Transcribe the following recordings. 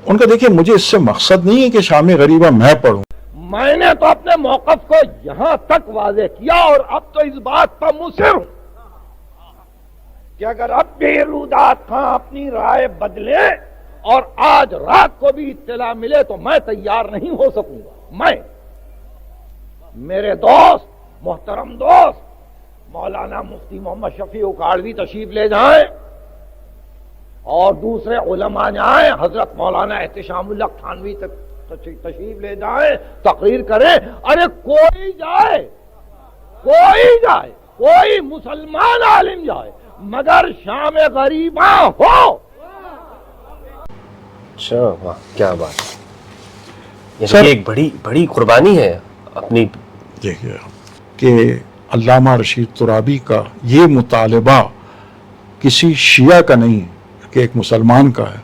ان کا دیکھیے مجھے اس سے مقصد نہیں ہے کہ شام غریبہ میں پڑھوں. میں نے تو اپنے موقف کو یہاں تک واضح کیا اور اب تو اس بات پر مصر ہوں کہ اگر اب بھی رودات خان اپنی رائے بدلے اور آج رات کو بھی اطلاع ملے تو میں تیار نہیں ہو سکوں گا. میں میرے دوست محترم دوست مولانا مفتی محمد شفیع اکاڑوی تشریف لے جائیں اور دوسرے علماء جائیں, حضرت مولانا احتشام اللہ تھانوی تشریف لے جائیں, تقریر کریں. ارے کوئی جائے, کوئی مسلمان عالم جائے مگر شام غریباں ہو. اچھا واہ کیا بات ہے, یہ ایک بڑی قربانی ہے اپنی. دیکھیے کہ علامہ رشید ترابی کا یہ مطالبہ کسی شیعہ کا نہیں کہ ایک مسلمان کا ہے,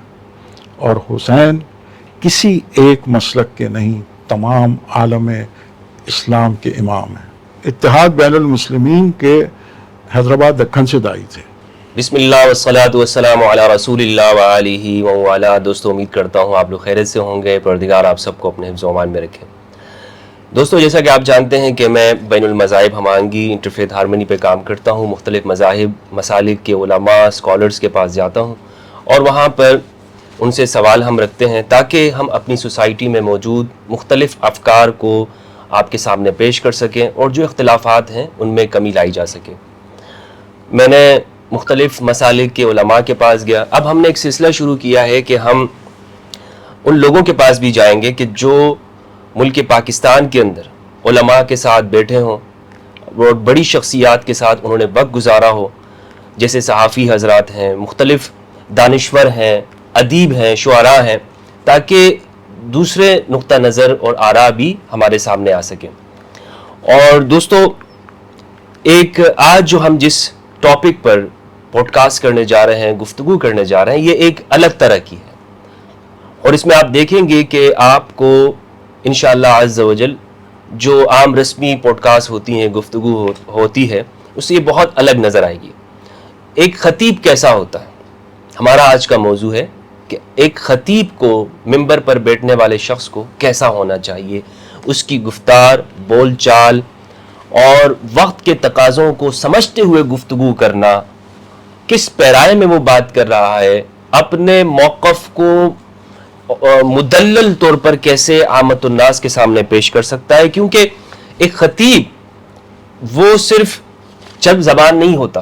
اور حسین کسی ایک مسلک کے نہیں, تمام عالم اسلام کے امام ہیں. اتحاد بین المسلمین کے حیدرآباد دکن سے داعی تھے. بسم اللہ والصلاۃ والسلام علی رسول اللہ وآلہ وعلا. دوستو امید کرتا ہوں آپ لوگ خیریت سے ہوں گے. پروردگار آپ سب کو اپنے حفظ و امان میں رکھے. دوستو جیسا کہ آپ جانتے ہیں کہ میں بین المذاہب ہمانگی انٹرفیتھ ہارمنی پہ کام کرتا ہوں. مختلف مذاہب مسالک کے علماء اسکالرز کے پاس جاتا ہوں اور وہاں پر ان سے سوال ہم رکھتے ہیں تاکہ ہم اپنی سوسائٹی میں موجود مختلف افکار کو آپ کے سامنے پیش کر سکیں اور جو اختلافات ہیں ان میں کمی لائی جا سکے. میں نے مختلف مسالک کے علماء کے پاس گیا. اب ہم نے ایک سلسلہ شروع کیا ہے کہ ہم ان لوگوں کے پاس بھی جائیں گے کہ جو ملک پاکستان کے اندر علماء کے ساتھ بیٹھے ہوں اور بڑی شخصیات کے ساتھ انہوں نے وقت گزارا ہو, جیسے صحافی حضرات ہیں, مختلف دانشور ہیں, ادیب ہیں, شعراء ہیں, تاکہ دوسرے نقطہ نظر اور آراء بھی ہمارے سامنے آ سکیں. اور دوستو ایک آج جو ہم جس ٹاپک پر پوڈ کاسٹ کرنے جا رہے ہیں, گفتگو کرنے جا رہے ہیں, یہ ایک الگ طرح کی ہے اور اس میں آپ دیکھیں گے کہ آپ کو انشاءاللہ عز و جل جو عام رسمی پوڈ کاسٹ ہوتی ہیں, گفتگو ہوتی ہے, اس سے یہ بہت الگ نظر آئے گی. ایک خطیب کیسا ہوتا ہے, ہمارا آج کا موضوع ہے کہ ایک خطیب کو ممبر پر بیٹھنے والے شخص کو کیسا ہونا چاہیے, اس کی گفتار, بول چال اور وقت کے تقاضوں کو سمجھتے ہوئے گفتگو کرنا, کس پیرائے میں وہ بات کر رہا ہے, اپنے موقف کو مدلل طور پر کیسے عامت الناس کے سامنے پیش کر سکتا ہے. کیونکہ ایک خطیب وہ صرف چب زبان نہیں ہوتا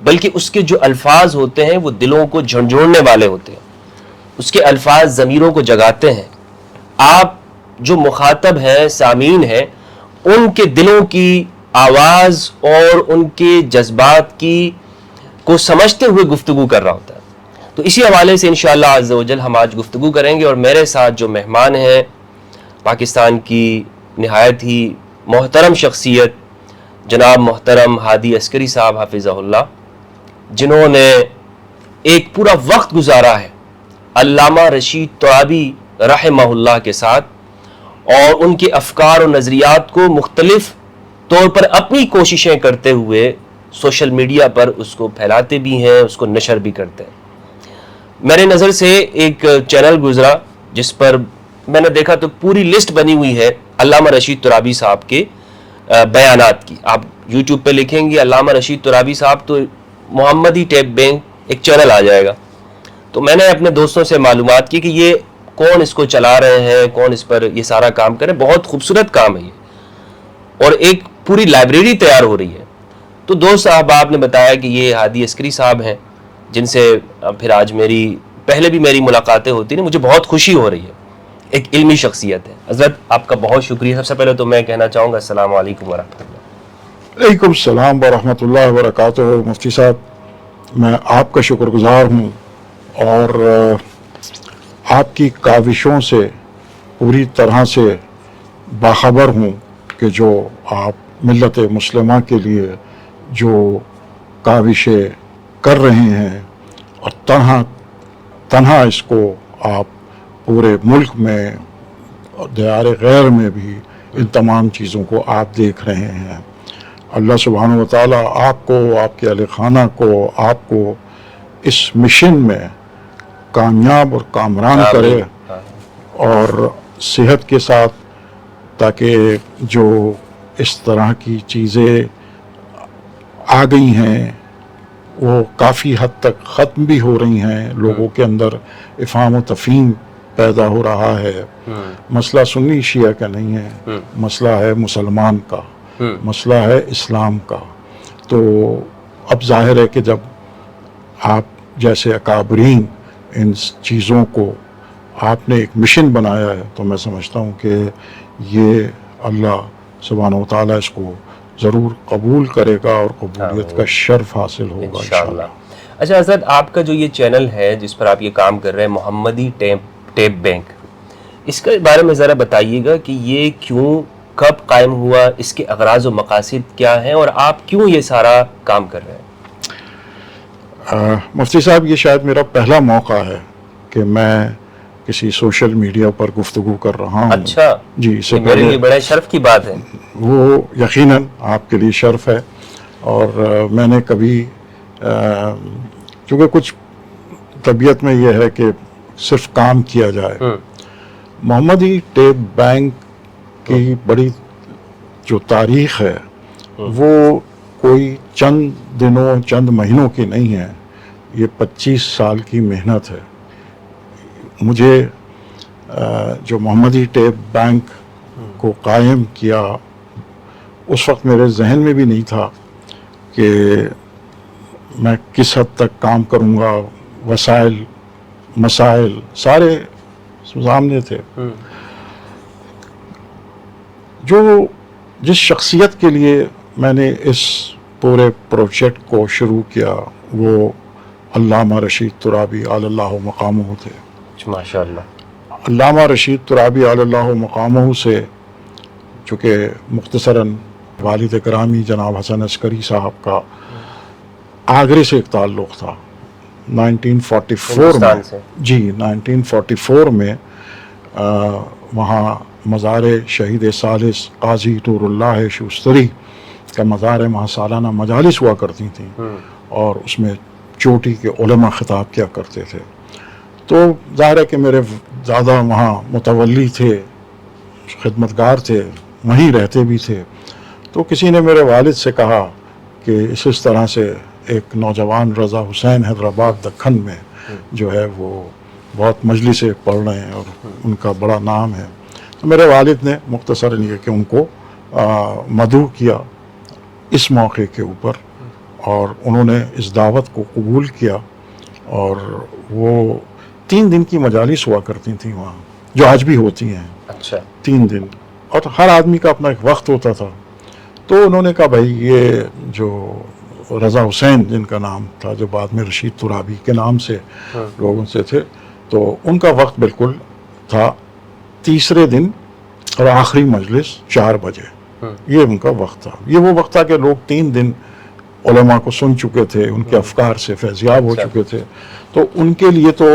بلکہ اس کے جو الفاظ ہوتے ہیں وہ دلوں کو جھنجھوڑنے والے ہوتے ہیں, اس کے الفاظ ضمیروں کو جگاتے ہیں. آپ جو مخاطب ہیں, سامعین ہیں, ان کے دلوں کی آواز اور ان کے جذبات کی کو سمجھتے ہوئے گفتگو کر رہا ہوتا ہے. تو اسی حوالے سے انشاءاللہ عز و جل ہم آج گفتگو کریں گے. اور میرے ساتھ جو مہمان ہیں, پاکستان کی نہایت ہی محترم شخصیت جناب محترم ہادی عسکری صاحب حافظہ اللہ, جنہوں نے ایک پورا وقت گزارا ہے علامہ رشید ترابی رحمہ اللہ کے ساتھ, اور ان کے افکار و نظریات کو مختلف طور پر اپنی کوششیں کرتے ہوئے سوشل میڈیا پر اس کو پھیلاتے بھی ہیں, اس کو نشر بھی کرتے ہیں. میرے نظر سے ایک چینل گزرا جس پر میں نے دیکھا تو پوری لسٹ بنی ہوئی ہے علامہ رشید ترابی صاحب کے بیانات کی. آپ یوٹیوب پہ لکھیں گے علامہ رشید ترابی صاحب تو محمدی ٹیپ بینک ایک چینل آ جائے گا. تو میں نے اپنے دوستوں سے معلومات کی کہ یہ کون اس کو چلا رہے ہیں, کون اس پر یہ سارا کام کرے. بہت خوبصورت کام ہے یہ, اور ایک پوری لائبریری تیار ہو رہی ہے. تو دوست صاحب آپ نے بتایا کہ یہ ہادی عسکری صاحب ہیں, جن سے پھر آج پہلے بھی میری ملاقاتیں ہوتی ہیں. مجھے بہت خوشی ہو رہی ہے, ایک علمی شخصیت ہے. حضرت آپ کا بہت شکریہ. سب سے پہلے تو میں کہنا چاہوں گا السلام علیکم ورحمۃ اللہ. وعلیکم السلام ورحمۃ اللہ وبرکاتہ. مفتی صاحب میں آپ کا شکر گزار ہوں اور آپ کی کاوشوں سے پوری طرح سے باخبر ہوں کہ جو آپ ملت مسلمہ کے لیے جو کاوشیں کر رہے ہیں, اور تنہا اس کو آپ پورے ملک میں اور دیار غیر میں بھی ان تمام چیزوں کو آپ دیکھ رہے ہیں. اللہ سبحانہ و تعالیٰ آپ کو, آپ کے اہل خانہ کو, آپ کو اس مشن میں کامیاب اور کامران کرے. اور صحت کے ساتھ، تاکہ جو اس طرح کی چیزیں آ گئی ہیں وہ کافی حد تک ختم بھی ہو رہی ہیں، لوگوں کے اندر افہام و تفہیم پیدا ہو رہا ہے. مسئلہ سنی شیعہ کا نہیں ہے، مسئلہ ہے مسلمان کا، مسئلہ ہے اسلام کا. تو اب ظاہر ہے کہ جب آپ جیسے اکابرین ان چیزوں کو آپ نے ایک مشن بنایا ہے، تو میں سمجھتا ہوں کہ یہ اللہ سبحانہ و تعالیٰ اس کو ضرور قبول کرے گا اور قبولیت کا شرف حاصل ہوگا انشاءاللہ. اچھا حضرت، آپ کا جو یہ چینل ہے جس پر آپ یہ کام کر رہے ہیں، محمدی ٹیپ بینک، اس کے بارے میں ذرا بتائیے گا کہ یہ کیوں، کب قائم ہوا، اس کے اغراض و مقاصد کیا ہیں، اور آپ کیوں یہ سارا کام کر رہے ہیں؟ مفتی صاحب، یہ شاید میرا پہلا موقع ہے کہ میں کسی سوشل میڈیا پر گفتگو کر رہا ہوں. اچھا جی، اس سے میرے لیے بڑے شرف کی بات ہے. وہ یقیناً آپ کے لیے شرف ہے. اور میں نے کبھی چونکہ کچھ طبیعت میں یہ ہے کہ صرف کام کیا جائے. محمدی ٹیپ بینک کی بڑی جو تاریخ ہے وہ کوئی چند دنوں، چند مہینوں کی نہیں ہے، یہ 25 سال کی محنت ہے. مجھے جو محمدی ٹیپ بینک کو قائم کیا، اس وقت میرے ذہن میں بھی نہیں تھا کہ میں کس حد تک کام کروں گا. وسائل، مسائل سارے سامنے تھے. جس شخصیت کے لیے میں نے اس پورے پروجیکٹ کو شروع کیا وہ علامہ رشید ترابی علی اللہ مقامہ تھے. ماشاء اللہ. علامہ رشید ترابی علی اللہ مقامہ سے چونکہ مختصراً والد گرامی جناب حسن عسکری صاحب کا آگرے سے ایک تعلق تھا. 1944 میں، جی 1944 میں وہاں مزار شہید ثالث قاضی طور اللہ شوستری کا مزار ہے، وہاں سالانہ مجالس ہوا کرتی تھیں اور اس میں چوٹی کے علماء خطاب کیا کرتے تھے. تو ظاہر ہے کہ میرے دادا وہاں متولی تھے، خدمتگار تھے، وہیں رہتے بھی تھے. تو کسی نے میرے والد سے کہا کہ اس طرح سے ایک نوجوان رضا حسین حیدرآباد دکن میں جو ہے وہ بہت مجلس پڑھ رہے ہیں اور ان کا بڑا نام ہے. تو میرے والد نے مختصراً یہ کہ ان کو مدعو کیا اس موقع کے اوپر، اور انہوں نے اس دعوت کو قبول کیا. اور وہ 3 دن کی مجالس ہوا کرتی تھیں وہاں، جو آج بھی ہوتی ہیں. اچھا. 3 دن، اور ہر آدمی کا اپنا ایک وقت ہوتا تھا. تو انہوں نے کہا بھائی یہ جو رضا حسین جن کا نام تھا، جو بعد میں رشید ترابی کے نام سے لوگ ان سے تھے، تو ان کا وقت بالکل تھا تیسرے دن اور آخری مجلس 4 بجے. یہ ان کا وقت تھا. یہ وہ وقت تھا کہ لوگ 3 دن علماء کو سن چکے تھے، ان کے افکار سے فیضیاب ہو چکے تھے. تو ان کے لیے تو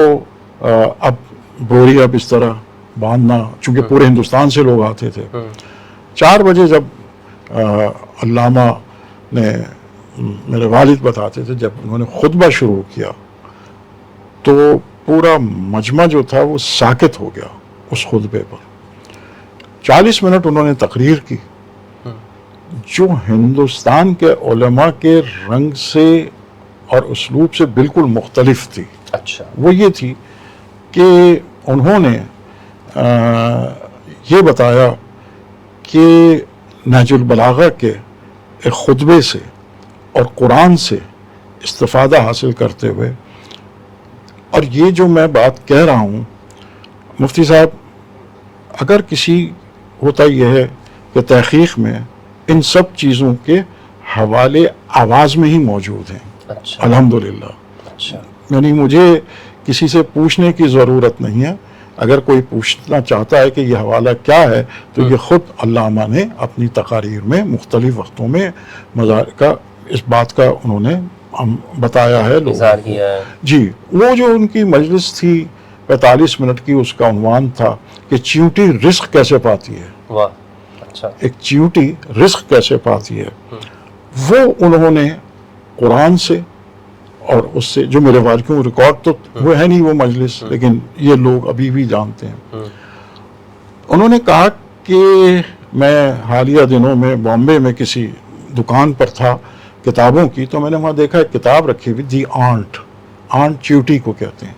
اب بوریا بسترا باندھنا، چونکہ پورے ہندوستان سے لوگ آتے تھے. 4 بجے جب علامہ نے، میرے والد بتاتے تھے، جب انہوں نے خطبہ شروع کیا تو پورا مجمع جو تھا وہ ساکت ہو گیا اس خطبے پر. 40 منٹ انہوں نے تقریر کی جو ہندوستان کے علماء کے رنگ سے اور اسلوب سے بالکل مختلف تھی. اچھا. وہ یہ تھی کہ انہوں نے یہ بتایا کہ نہج البلاغہ کے ایک خطبے سے اور قرآن سے استفادہ حاصل کرتے ہوئے، اور یہ جو میں بات کہہ رہا ہوں مفتی صاحب، اگر کسی ہوتا یہ ہے کہ تحقیق میں ان سب چیزوں کے حوالے آواز میں ہی موجود ہیں. اچھا. الحمدللہ. اچھا. یعنی مجھے کسی سے پوچھنے کی ضرورت نہیں ہے. اگر کوئی پوچھنا چاہتا ہے کہ یہ حوالہ کیا ہے تو یہ خود علامہ نے اپنی تقاریر میں مختلف وقتوں میں کا اس بات کا انہوں نے بتایا ہے، اظہار کیا ہے. جی. وہ جو ان کی مجلس تھی 45 منٹ کی، اس کا عنوان تھا کہ چیونٹی رزق کیسے پاتی ہے. واہ. اچھا. ایک چیونٹی رزق کیسے پاتی ہے. وہ انہوں نے قرآن سے اور اس سے، جو میرے والد کو ریکارڈ تو وہ ہے نہیں وہ مجلس، لیکن یہ لوگ ابھی بھی جانتے ہیں. انہوں نے کہا کہ میں حالیہ دنوں میں بامبے میں کسی دکان پر تھا کتابوں کی، تو میں نے وہاں دیکھا ایک کتاب رکھی ہوئی، دی آنٹ چیوٹی کو کہتے ہیں.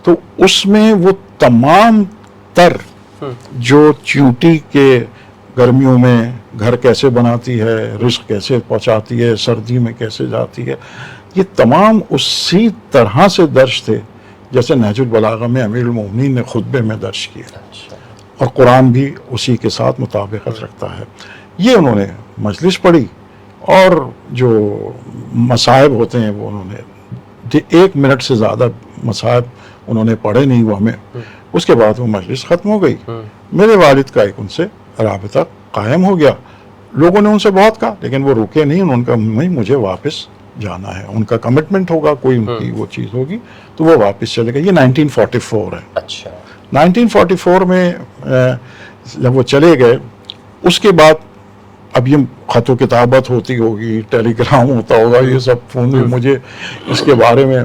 تو اس میں وہ تمام تر جو چیوٹی کے گرمیوں میں گھر کیسے بناتی ہے، رزق کیسے پہنچاتی ہے، سردی میں کیسے جاتی ہے، یہ تمام اسی طرح سے درج تھے جیسے نہج البلاغہ میں امیر المومنین نے خطبے میں درج کیے، اور قرآن بھی اسی کے ساتھ مطابقت رکھتا ہے. یہ انہوں نے مجلس پڑھی، اور جو مصائب ہوتے ہیں وہ انہوں نے 1 منٹ سے زیادہ مصائب انہوں نے پڑھے نہیں وہ ہمیں. اس کے بعد وہ مجلس ختم ہو گئی. میرے والد کا ایک ان سے رابطہ قائم ہو گیا. لوگوں نے ان سے بہت کہا لیکن وہ رکے نہیں. انہوں نے کہا نہیں، مجھے واپس جانا ہے. ان کا کمٹمنٹ ہوگا، کوئی ان کی وہ چیز ہوگی، تو وہ واپس چلے گئے. یہ 1944 ہے. اچھا. 1944 میں جب وہ چلے گئے، اس کے بعد اب یہ خط و کتابت ہوتی ہوگی، ٹیلی گرام ہوتا ہوگا، یہ سب فون میں مجھے اس کے بارے میں.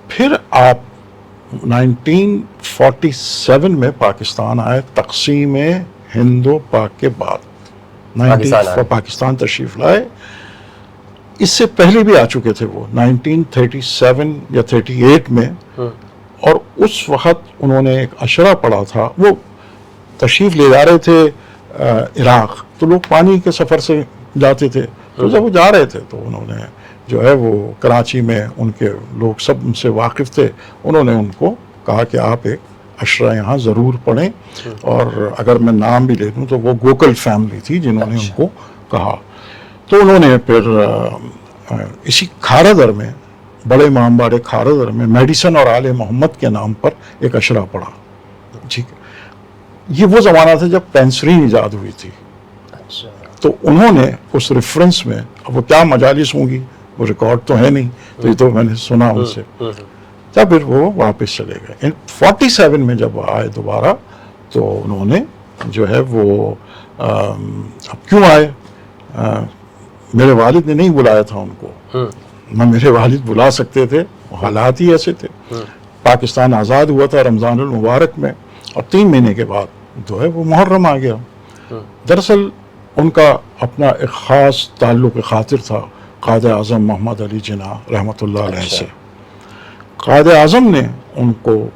پھر آپ 1947 میں پاکستان آئے، تقسیم ہند و پاک کے بعد پاکستان تشریف لائے. اس سے پہلے بھی آ چکے تھے وہ 1937 یا 38 میں، اور اس وقت انہوں نے ایک اشرا پڑھا تھا. وہ تشریف لے جا رہے تھے عراق، تو لوگ پانی کے سفر سے جاتے تھے، تو جب وہ جا رہے تھے تو انہوں نے جو ہے وہ کراچی میں ان کے لوگ سب ان سے واقف تھے. انہوں نے ان کو کہا کہ آپ ایک اشرا یہاں ضرور پڑھیں، اور اگر میں نام بھی لے دوں تو وہ گوکل فیملی تھی جنہوں نے ان کو کہا. تو انہوں نے پھر اسی کھارا میں، بڑے امام باڑے کھارا میں میڈیسن اور آل محمد کے نام پر ایک اشرا پڑھا. ٹھیک ہے، یہ وہ زمانہ تھا جب پینسلین ایجاد ہوئی تھی. تو انہوں نے اس ریفرنس میں، اب وہ کیا مجالس ہوں گی، وہ ریکارڈ تو ہے نہیں، تو یہ تو میں نے سنا ان سے. تب پھر وہ واپس چلے گئے. 47 میں جب آئے دوبارہ، تو انہوں نے جو ہے وہ اب کیوں آئے، میرے والد نے نہیں بلایا تھا ان کو، نہ میرے والد بلا سکتے تھے، حالات ہی ایسے تھے. پاکستان آزاد ہوا تھا رمضان المبارک میں، اور 3 مہینے کے بعد جو ہے وہ محرم آ گیا. دراصل ان کا اپنا ایک خاص تعلق خاطر تھا قائد اعظم محمد علی جناح رحمۃ اللہ علیہ سے. قائد اعظم نے ان کو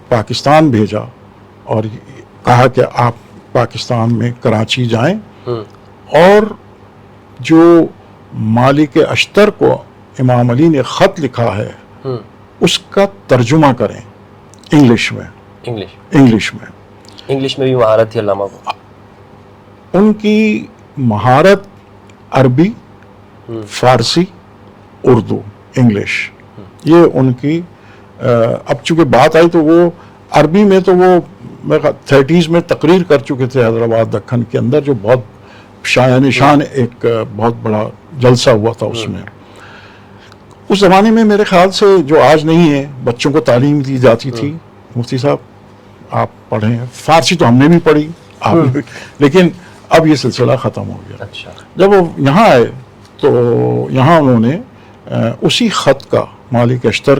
پاکستان بھیجا اور کہا کہ آپ پاکستان میں کراچی جائیں، اور جو مالک اشتر کو امام علی نے خط لکھا ہے اس کا ترجمہ کریں انگلش میں. انگلش میں بھی مہارت تھی علامہ کو. ان کی مہارت عربی، فارسی، اردو، انگلش، یہ ان کی. اب چونکہ بات آئی تو وہ عربی میں تو وہ 30s میں تقریر کر چکے تھے حیدرآباد دکن کے اندر، جو بہت شایع نشان ایک بہت بڑا جلسہ ہوا تھا. اس میں اس زمانے میں میرے خیال سے جو آج نہیں ہے، بچوں کو تعلیم دی جاتی تھی. مفتی صاحب آپ پڑھیں، فارسی تو ہم نے بھی پڑھی، آپ نے بھی، لیکن اب یہ سلسلہ ختم ہو گیا. جب وہ یہاں آئے تو یہاں انہوں نے اسی خط کا، مالک اشتر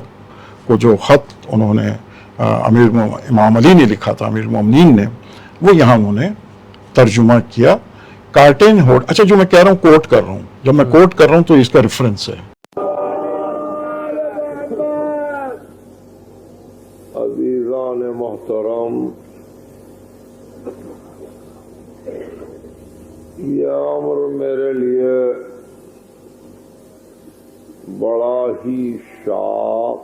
کو جو خط انہوں نے امام علی نے لکھا تھا، امیر المومنین نے، وہ یہاں انہوں نے ترجمہ کیا. کارٹین ہوڈ، اچھا جو میں کہہ رہا ہوں کوٹ کر رہا ہوں، جب میں کوٹ کر رہا ہوں تو اس کا ریفرنس ہے. عزیزان محترم، یہ امر میرے لیے بڑا ہی شاق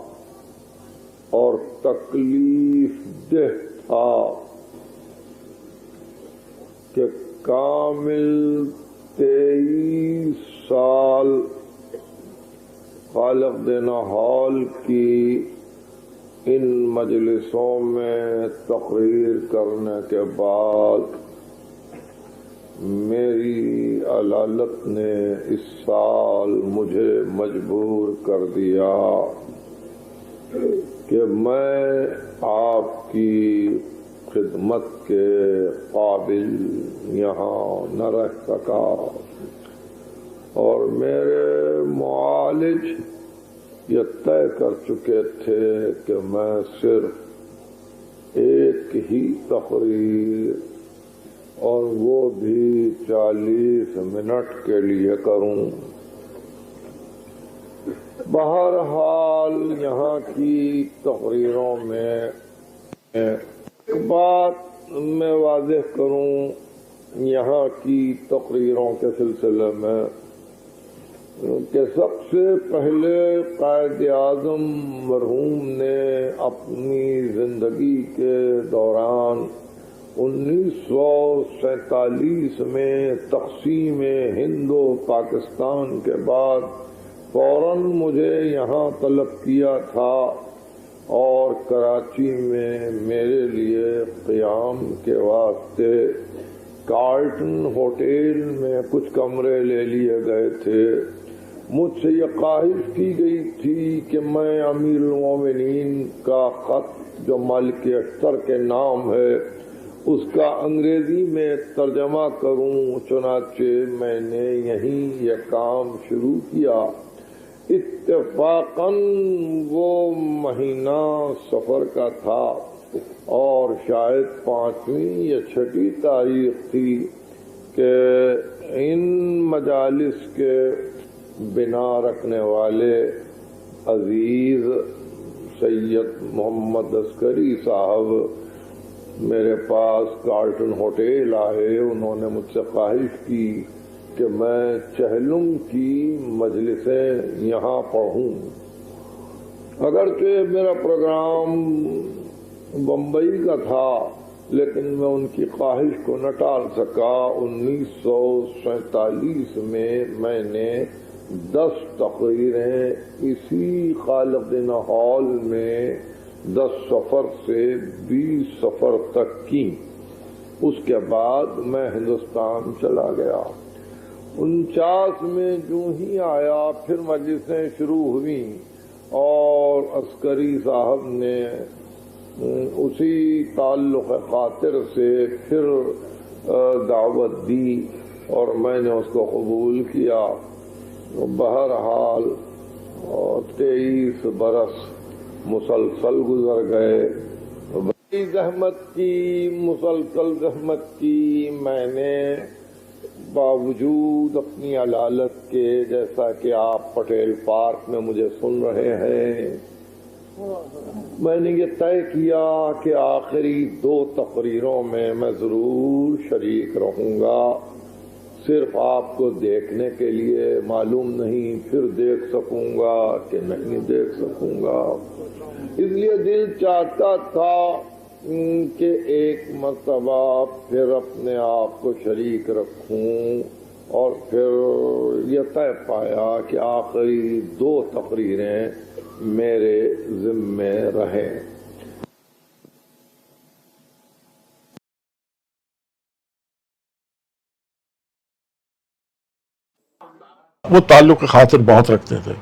اور تکلیف دہ تھا کہ کامل 23 سال خالق نہال کی ان مجلسوں میں تقریر کرنے کے بعد میری علالت نے اس سال مجھے مجبور کر دیا کہ میں آپ کی خدمت کے قابل یہاں نہ رہ سکا، اور میرے معالج یہ طے کر چکے تھے کہ میں صرف 1 ایک ہی تقریر اور وہ بھی 40 منٹ کے لیے کروں۔ بہرحال یہاں کی تقریروں میں ایک بات میں واضح کروں، یہاں کی تقریروں کے سلسلے میں، کہ سب سے پہلے قائد اعظم مرحوم نے اپنی زندگی کے دوران 1947 میں تقسیم ہند و پاکستان کے بعد فوراً مجھے یہاں طلب کیا تھا اور کراچی میں میرے لیے قیام کے واسطے کارلٹن ہوٹل میں کچھ کمرے لے لیے گئے تھے۔ مجھ سے یہ خواہش کی گئی تھی کہ میں امیر المومنین کا خط جو مالک اشتر کے نام ہے اس کا انگریزی میں ترجمہ کروں، چنانچہ میں نے یہیں یہ کام شروع کیا۔ اتفاقاً وہ مہینہ سفر کا تھا اور شاید 5ویں یا 6ٹھی تاریخ تھی کہ ان مجالس کے بنا رکھنے والے عزیز سید محمد عسکری صاحب میرے پاس کارلٹن ہوٹل آئے۔ انہوں نے مجھ سے خواہش کی کہ میں چہلم کی مجلسیں یہاں پڑھوں۔ اگرچہ میرا پروگرام بمبئی کا تھا لیکن میں ان کی خواہش کو نہ ٹال سکا۔ 1947 میں نے 10 تقریریں اسی خالق دین ہال میں 10 سفر سے 20 سفر تک کی۔ اس کے بعد میں ہندوستان چلا گیا۔ 49 میں جو ہی آیا پھر مجلسیں شروع ہوئیں اور عسکری صاحب نے اسی تعلق خاطر سے پھر دعوت دی اور میں نے اس کو قبول کیا۔ بہرحال 23 برس مسلسل گزر گئے۔ بڑی زحمت کی، مسلسل زحمت کی میں نے، باوجود اپنی علالت کے، جیسا کہ آپ پٹیل پارک میں مجھے سن رہے ہیں، میں نے یہ طے کیا کہ آخری 2 تقریروں میں میں ضرور شریک رہوں گا۔ صرف آپ کو دیکھنے کے لیے، معلوم نہیں پھر دیکھ سکوں گا کہ نہیں دیکھ سکوں گا۔ اس لیے دل چاہتا تھا کہ ایک مرتبہ پھر اپنے آپ کو شریک رکھوں، اور پھر یہ طے پایا کہ آخری 2 تقریریں میرے ذمے رہیں۔ وہ تعلق کی خاطر بہت رکھتے تھے،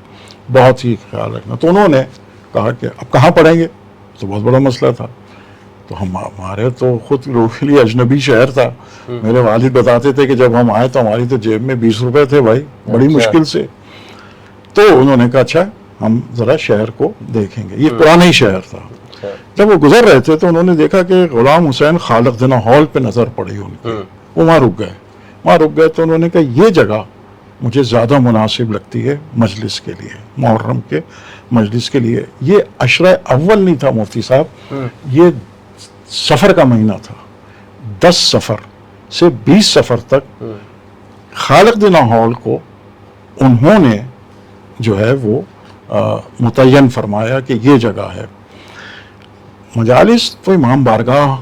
بہت ہی خیال رکھنا۔ تو انہوں نے کہا کہ اب کہاں پڑھیں گے، تو بہت بڑا مسئلہ تھا۔ تو ہمارے تو خود روح کے لیے اجنبی شہر تھا۔ میرے والد بتاتے تھے کہ جب ہم آئے تو ہماری تو جیب میں 20 روپے تھے بھائی، بڑی مشکل سے۔ تو انہوں نے کہا اچھا ہم ذرا شہر کو دیکھیں گے۔ یہ پرانا ہی شہر تھا۔ جب وہ گزر رہے تھے تو انہوں نے دیکھا کہ غلام حسین خالق دینا ہال پہ نظر پڑی ان کی۔ وہ وہاں رک گئے تو انہوں نے کہا یہ جگہ مجھے زیادہ مناسب لگتی ہے مجلس کے لیے، محرم کے مجلس کے لیے۔ یہ عشرہ اول نہیں تھا مفتی صاحب، یہ سفر کا مہینہ تھا۔ 10 سفر سے 20 سفر تک خالق دینا ہال کو انہوں نے جو ہے وہ متعین فرمایا کہ یہ جگہ ہے۔ مجالس تو امام بارگاہ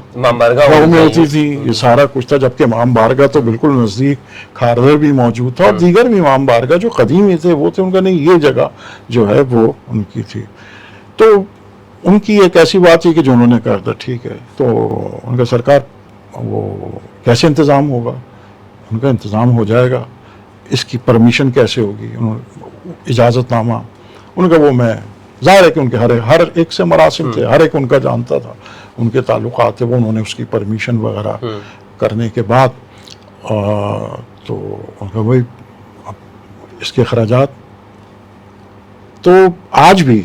میں ہوتی تھی، یہ سارا کچھ تھا، جبکہ امام بارگاہ تو بالکل نزدیک کھاردر بھی موجود تھا، اور دیگر بھی امام بارگاہ جو قدیمی تھے وہ تھے، ان کا نہیں، یہ جگہ جو ہے وہ ان کی تھی۔ تو ان کی ایک ایسی بات تھی کہ جو انہوں نے کہا تھا ٹھیک ہے۔ تو ان کا سرکار وہ کیسے انتظام ہوگا؟ ان کا انتظام ہو جائے گا، اس کی پرمیشن کیسے ہوگی؟ اجازت نامہ ان کا، وہ میں ظاہر ہے کہ ان کے ہر ایک سے مراسم تھے، ہر ایک ان کا جانتا تھا، ان کے تعلقات تھے، وہ انہوں نے اس کی پرمیشن وغیرہ کرنے کے بعد تو ان کا وہی اس کے اخراجات۔ تو آج بھی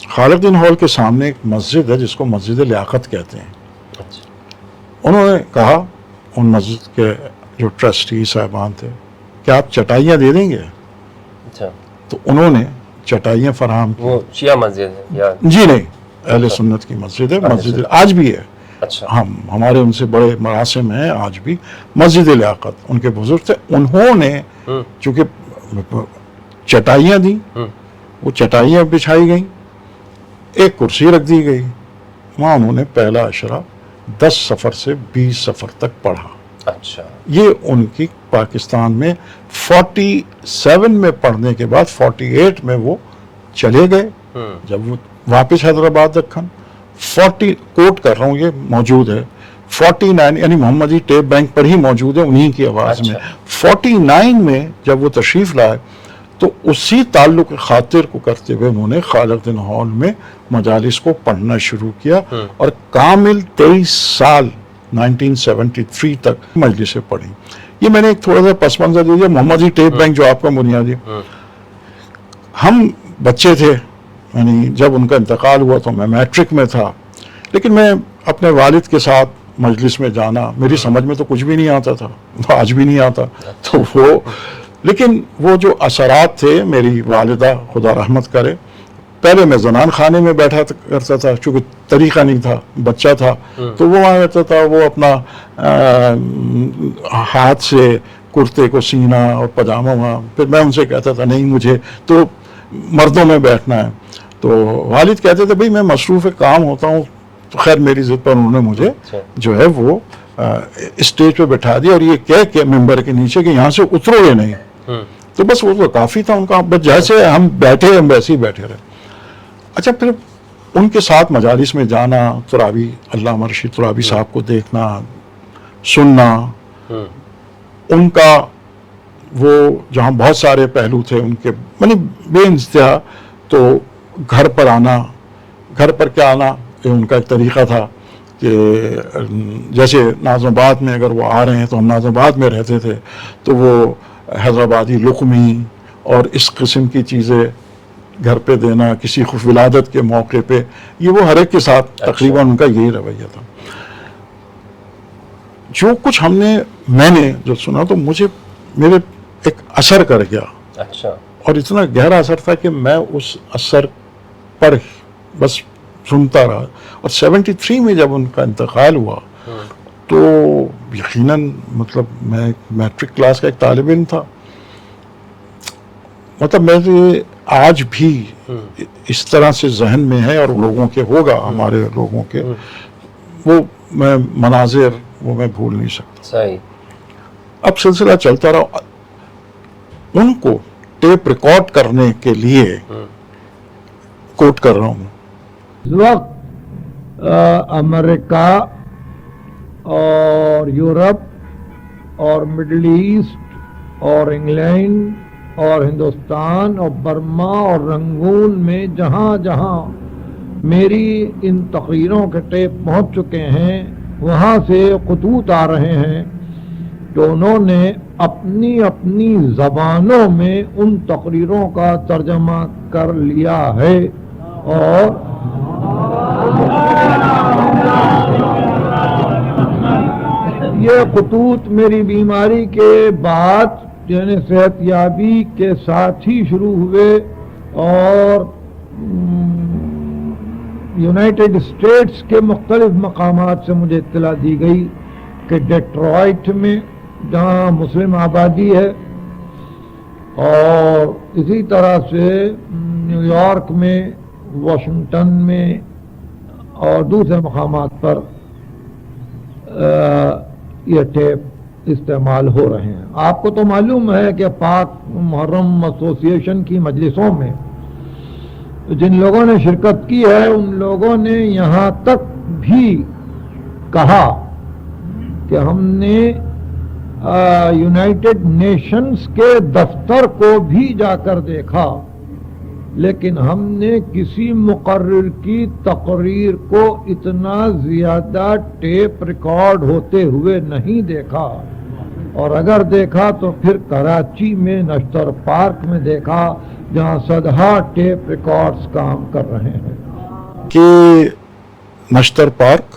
خالق دین ہال کے سامنے ایک مسجد ہے جس کو مسجد لیاقت کہتے ہیں، اچھا انہوں نے کہا ان مسجد کے جو ٹرسٹی صاحبان تھے کہ آپ چٹائیاں دے دیں گے؟ اچھا تو انہوں نے چٹائیاں فراہم کی. وہ شیعہ مسجد ہے یا جی نہیں، اہل سنت کی مسجد ہے، مسجد آج بھی ہے. اچھا ہمارے ان سے بڑے مراسم ہیں آج بھی. مسجد لیاقت ان کے بزرگ تھے، انہوں نے چونکہ چٹائیاں دیں، وہ چٹائیاں بچھائی گئیں، ایک کرسی رکھ دی گئی، وہاں انہوں نے پہلا اشرا 10 صفر سے 20 صفر تک پڑھا. اچھا یہ ان کی پاکستان میں 47 میں پڑھنے کے بعد 48 میں وہ چلے گئے. جب وہ واپس حیدرآباد رکھن 40 کوٹ کر رہا ہوں، یہ موجود ہے 49 یعنی محمدی ٹیپ بینک پر ہی موجود ہے انہی کی آواز میں. 49 میں جب وہ تشریف لائے تو اسی تعلق خاطر کو کرتے ہوئے انہوں نے خالق دین ہال میں مجالس کو پڑھنا شروع کیا اور کامل 23 سال 1973 تک مجلسیں پڑھی. یہ میں نے ایک تھوڑا سا پس منظر دے دیا. محمدی ٹیپ بینک جو آپ کا بنیادی، ہم بچے تھے، یعنی جب ان کا انتقال ہوا تو میں میٹرک میں تھا، لیکن میں اپنے والد کے ساتھ مجلس میں جانا، میری سمجھ میں تو کچھ بھی نہیں آتا تھا، آج بھی نہیں آتا تو وہ، لیکن وہ جو اثرات تھے، میری والدہ خدا رحمت کرے، پہلے میں زنان خانے میں بیٹھا کرتا تھا چونکہ طریقہ نہیں تھا، بچہ تھا، تو وہ وہاں رہتا تھا، وہ اپنا ہاتھ سے کرتے کو سینا اور پاجامہ وہاں، پھر میں ان سے کہتا تھا نہیں مجھے تو مردوں میں بیٹھنا ہے، تو والد کہتے تھے بھئی میں مصروف کام ہوتا ہوں. تو خیر میری ضد پر انہوں نے مجھے جو ہے وہ اسٹیج پہ بٹھا دیا اور یہ کہہ کے ممبر کے نیچے کہ یہاں سے اترو گے نہیں. تو بس وہ تو کافی تھا ان کا، بس جیسے ہم بیٹھے ہم ویسے ہی بیٹھے رہے. اچھا پھر ان کے ساتھ مجالس میں جانا، ترابی، علامہ رشید ترابی صاحب کو دیکھنا، سننا، ان کا وہ جہاں بہت سارے پہلو تھے ان کے، یعنی بے انتہا. تو گھر پر آنا، گھر پر کیا آنا، یہ ان کا ایک طریقہ تھا کہ جیسے ناظم آباد میں اگر وہ آ رہے ہیں تو ہم ناظم آباد میں رہتے تھے، تو وہ حیدرآبادی لقمی اور اس قسم کی چیزیں گھر پہ دینا کسی ولادت کے موقع پہ، یہ وہ ہر ایک کے ساتھ تقریباً ان کا یہی رویہ تھا. جو کچھ میں نے جو سنا تو مجھے میرے ایک اثر کر گیا. اچھا اور اتنا گہرا اثر تھا کہ میں اس اثر پر بس سنتا رہا. اور 73 میں جب ان کا انتقال ہوا تو یقیناً مطلب میں میٹرک کلاس کا ایک طالب علم تھا، مطلب میرے آج بھی اس طرح سے ذہن میں ہے اور لوگوں کے ہوگا، ہمارے لوگوں کے، وہ میں مناظر وہ میں بھول نہیں سکتا. صحیح. اب سلسلہ چلتا رہا. ان کو ٹیپ ریکارڈ کرنے کے لیے کوٹ کر رہا ہوں. اس وقت امریکہ اور یورپ اور مڈل ایسٹ اور انگلینڈ اور ہندوستان اور برما اور رنگون میں جہاں جہاں میری ان تقریروں کے ٹیپ پہنچ چکے ہیں، وہاں سے خطوط آ رہے ہیں کہ انہوں نے اپنی اپنی زبانوں میں ان تقریروں کا ترجمہ کر لیا ہے. اور یہ خطوط میری بیماری کے بعد یعنی صحت یابی کے ساتھ ہی شروع ہوئے، اور یونائٹڈ اسٹیٹس کے مختلف مقامات سے مجھے اطلاع دی گئی کہ ڈیٹرائٹ میں جہاں مسلم آبادی ہے، اور اسی طرح سے نیو یارک میں، واشنگٹن میں اور دوسرے مقامات پر یہ ٹیپ استعمال ہو رہے ہیں. آپ کو تو معلوم ہے کہ پاک محرم ایسوسی ایشن کی مجلسوں میں جن لوگوں نے شرکت کی ہے ان لوگوں نے یہاں تک بھی کہا کہ ہم نے یونائٹڈ نیشنز کے دفتر کو بھی جا کر دیکھا، لیکن ہم نے کسی مقرر کی تقریر کو اتنا زیادہ ٹیپ ریکارڈ ہوتے ہوئے نہیں دیکھا، اور اگر دیکھا تو پھر کراچی میں نشتر پارک میں دیکھا جہاں صدہا ٹیپ ریکارڈز کام کر رہے ہیں. کہ نشتر پارک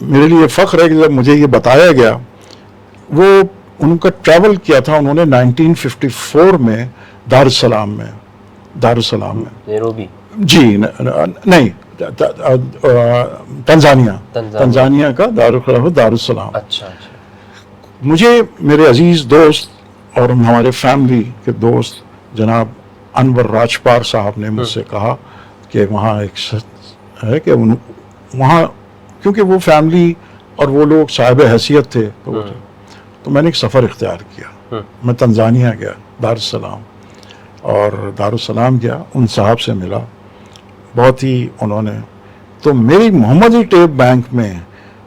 میرے لیے فخر ہے کہ جب مجھے یہ بتایا گیا، وہ ان کا ٹریول کیا تھا انہوں نے 1954 میں دارالسلام میں نیروبی. جی نہیں، تنزانیہ کا دارالسلام. اچھا. مجھے میرے عزیز دوست اور ہمارے فیملی کے دوست جناب انور راجپار صاحب نے مجھ سے کہا کہ وہاں ایک ہے کہ وہاں کیونکہ وہ فیملی اور وہ لوگ صاحب حیثیت تھے تو میں نے ایک سفر اختیار کیا. میں تنزانیہ گیا، دارالسلام، اور دارالسلام گیا، ان صاحب سے ملا، بہت ہی انہوں نے تو میری محمدی ٹیپ بینک میں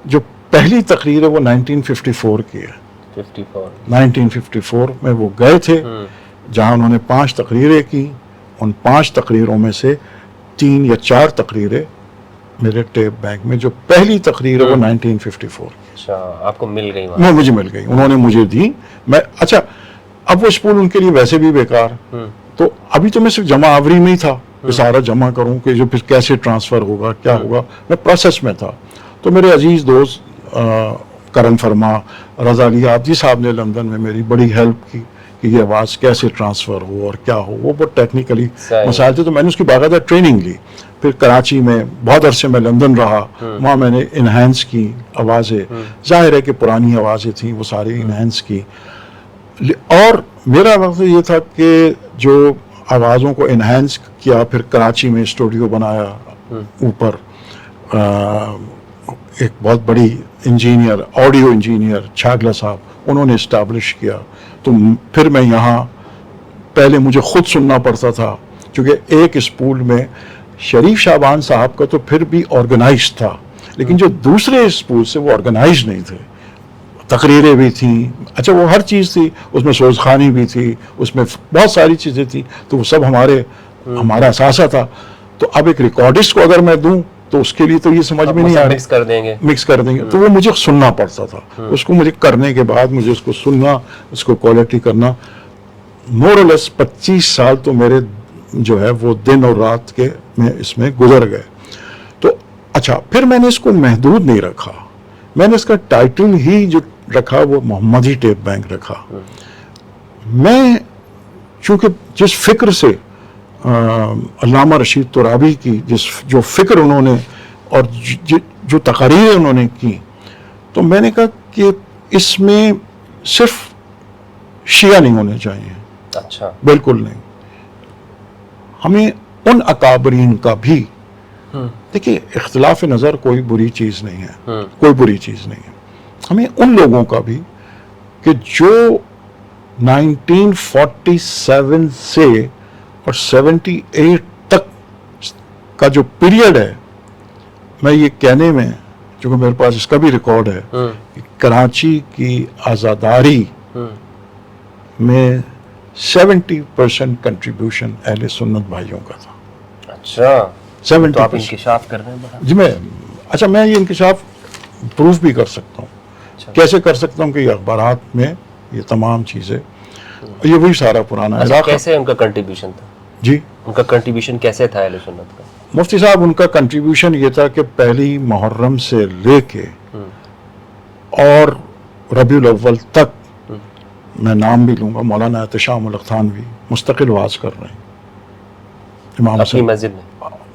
جو پہلی تقریر ہے وہ 1954 کی ہے. 1954 میں وہ گئے تھے جہاں انہوں نے 5 تقریریں کی. ان 5 تقریروں میں سے 3 یا 4 تقریریں میرے ٹیپ بینک میں، جو پہلی تقریر ہے وہ 1954. اچھا، آپ کو مل گئی وہاں؟ مجھے مل گئی، انہوں نے مجھے دی. میں اچھا اب وہ اسپول ان کے لیے ویسے بھی بیکار، تو ابھی تو میں صرف جمع آوری میں ہی تھا کہ سارا جمع کروں کہ جو پھر کیسے ٹرانسفر ہوگا کیا ہوگا، میں پروسیس میں تھا. تو میرے عزیز دوست کرن فرما، رضا علی آبدی صاحب نے لندن میں میری بڑی ہیلپ کی کہ یہ آواز کیسے ٹرانسفر ہو اور کیا ہو. وہ بہت ٹیکنیکلی مسائل تھے، تو میں نے اس کی باقاعدہ ٹریننگ لی. پھر کراچی میں بہت عرصے میں لندن رہا، وہاں میں نے انہینس کی آوازیں. ظاہر ہے کہ پرانی آوازیں تھیں، وہ ساری انہینس کی. اور میرا مقصد یہ تھا کہ جو آوازوں کو انہینس کیا، پھر کراچی میں اسٹوڈیو بنایا اوپر. ایک بہت بڑی انجینئر، آڈیو انجینئر چھاگلا صاحب، انہوں نے اسٹیبلش کیا. تو پھر میں یہاں پہلے مجھے خود سننا پڑتا تھا، کیونکہ ایک اسپول میں شریف شعبان صاحب کا تو پھر بھی آرگنائز تھا، لیکن جو دوسرے اسپول سے وہ آرگنائز نہیں تھے. تقریریں بھی تھیں، اچھا وہ ہر چیز تھی، اس میں سوزخانی بھی تھی، اس میں بہت ساری چیزیں تھیں، تو وہ سب ہمارا اثاثہ تھا. تو اب ایک ریکارڈسٹ کو اگر میں دوں تو اس کے لیے تو یہ سمجھ میں نہیں آ رہا، مکس کر دیں گے. تو وہ مجھے سننا پڑتا تھا. اس کو مجھے کرنے کے بعد مجھے اس کو سننا، اس کو کوالٹی کرنا. مور اور لیس 25 سال تو میرے جو ہے وہ دن اور رات کے میں اس میں گزر گئے. تو اچھا پھر میں نے اس کو محدود نہیں رکھا، میں نے اس کا ٹائٹل ہی جو رکھا وہ محمدی ٹیپ بینک رکھا. میں چونکہ جس فکر سے علامہ رشید ترابی کی جو فکر انہوں نے اور جو تقاریر انہوں نے کی، تو میں نے کہا کہ اس میں صرف شیعہ نہیں ہونے چاہیے. اچھا، بالکل نہیں. ہمیں ان اکابرین کا بھی، دیکھیے اختلاف نظر کوئی بری چیز نہیں ہے، کوئی بری چیز نہیں ہے. ہمیں ان لوگوں کا بھی کہ جو 1947 سے اور 78 تک کا جو پیریڈ ہے، میں یہ کہنے میں، چونکہ میرے پاس اس کا بھی ریکارڈ ہے، کہ کراچی کی آزاداری میں 70% کنٹریبیوشن اہل سنت بھائیوں کا تھا. اچھا، 70%. تو آپ انکشاف کر رہے ہیں؟ جی میں یہ انکشاف پروف بھی کر سکتا ہوں. کیسے کر سکتا ہوں کہ یہ اخبارات میں یہ تمام چیزیں، یہ وہی سارا پرانا ہے. کیسے ان کا کنٹریبیوشن تھا؟ جی، ان کا کنٹریبیوشن کیسے تھا اہل سنت کا؟ مفتی صاحب ان کا کنٹریبیوشن یہ تھا کہ پہلی محرم سے لے کے اور ربیع الاول تک، میں نام بھی لوں گا، مولانا احتشام الحق تھانوی مستقل واز کر رہے ہیں امام اپنی مسجد میں.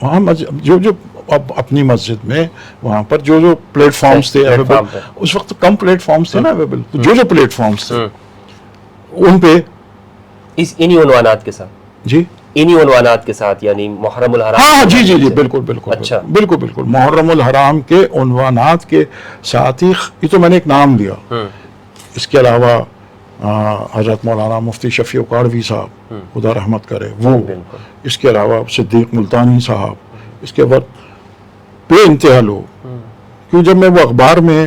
وہاں جو اب اپنی مسجد میں وہاں پر جو پلیٹ فارمز تھے اویلیبل، اس وقت کم پلیٹ فارمز تھے نا اویلیبل، تو جو پلیٹ فارمز تھے ان پہ انہی عنوانات کے ساتھ، جی انہی عنوانات کے ساتھ، یعنی محرم الحرام. ہاں جی بالکل. اچھا، بالکل محرم الحرام کے عنوانات کے ساتھ ہی. یہ تو میں نے ایک نام لیا. اس کے علاوہ حضرت مولانا مفتی شفیع اکاڑوی صاحب خدا رحمت کرے، وہ، اس کے علاوہ صدیق ملتانی صاحب، اس کے بعد بے انتہا لوگ. کیوں جب میں وہ اخبار میں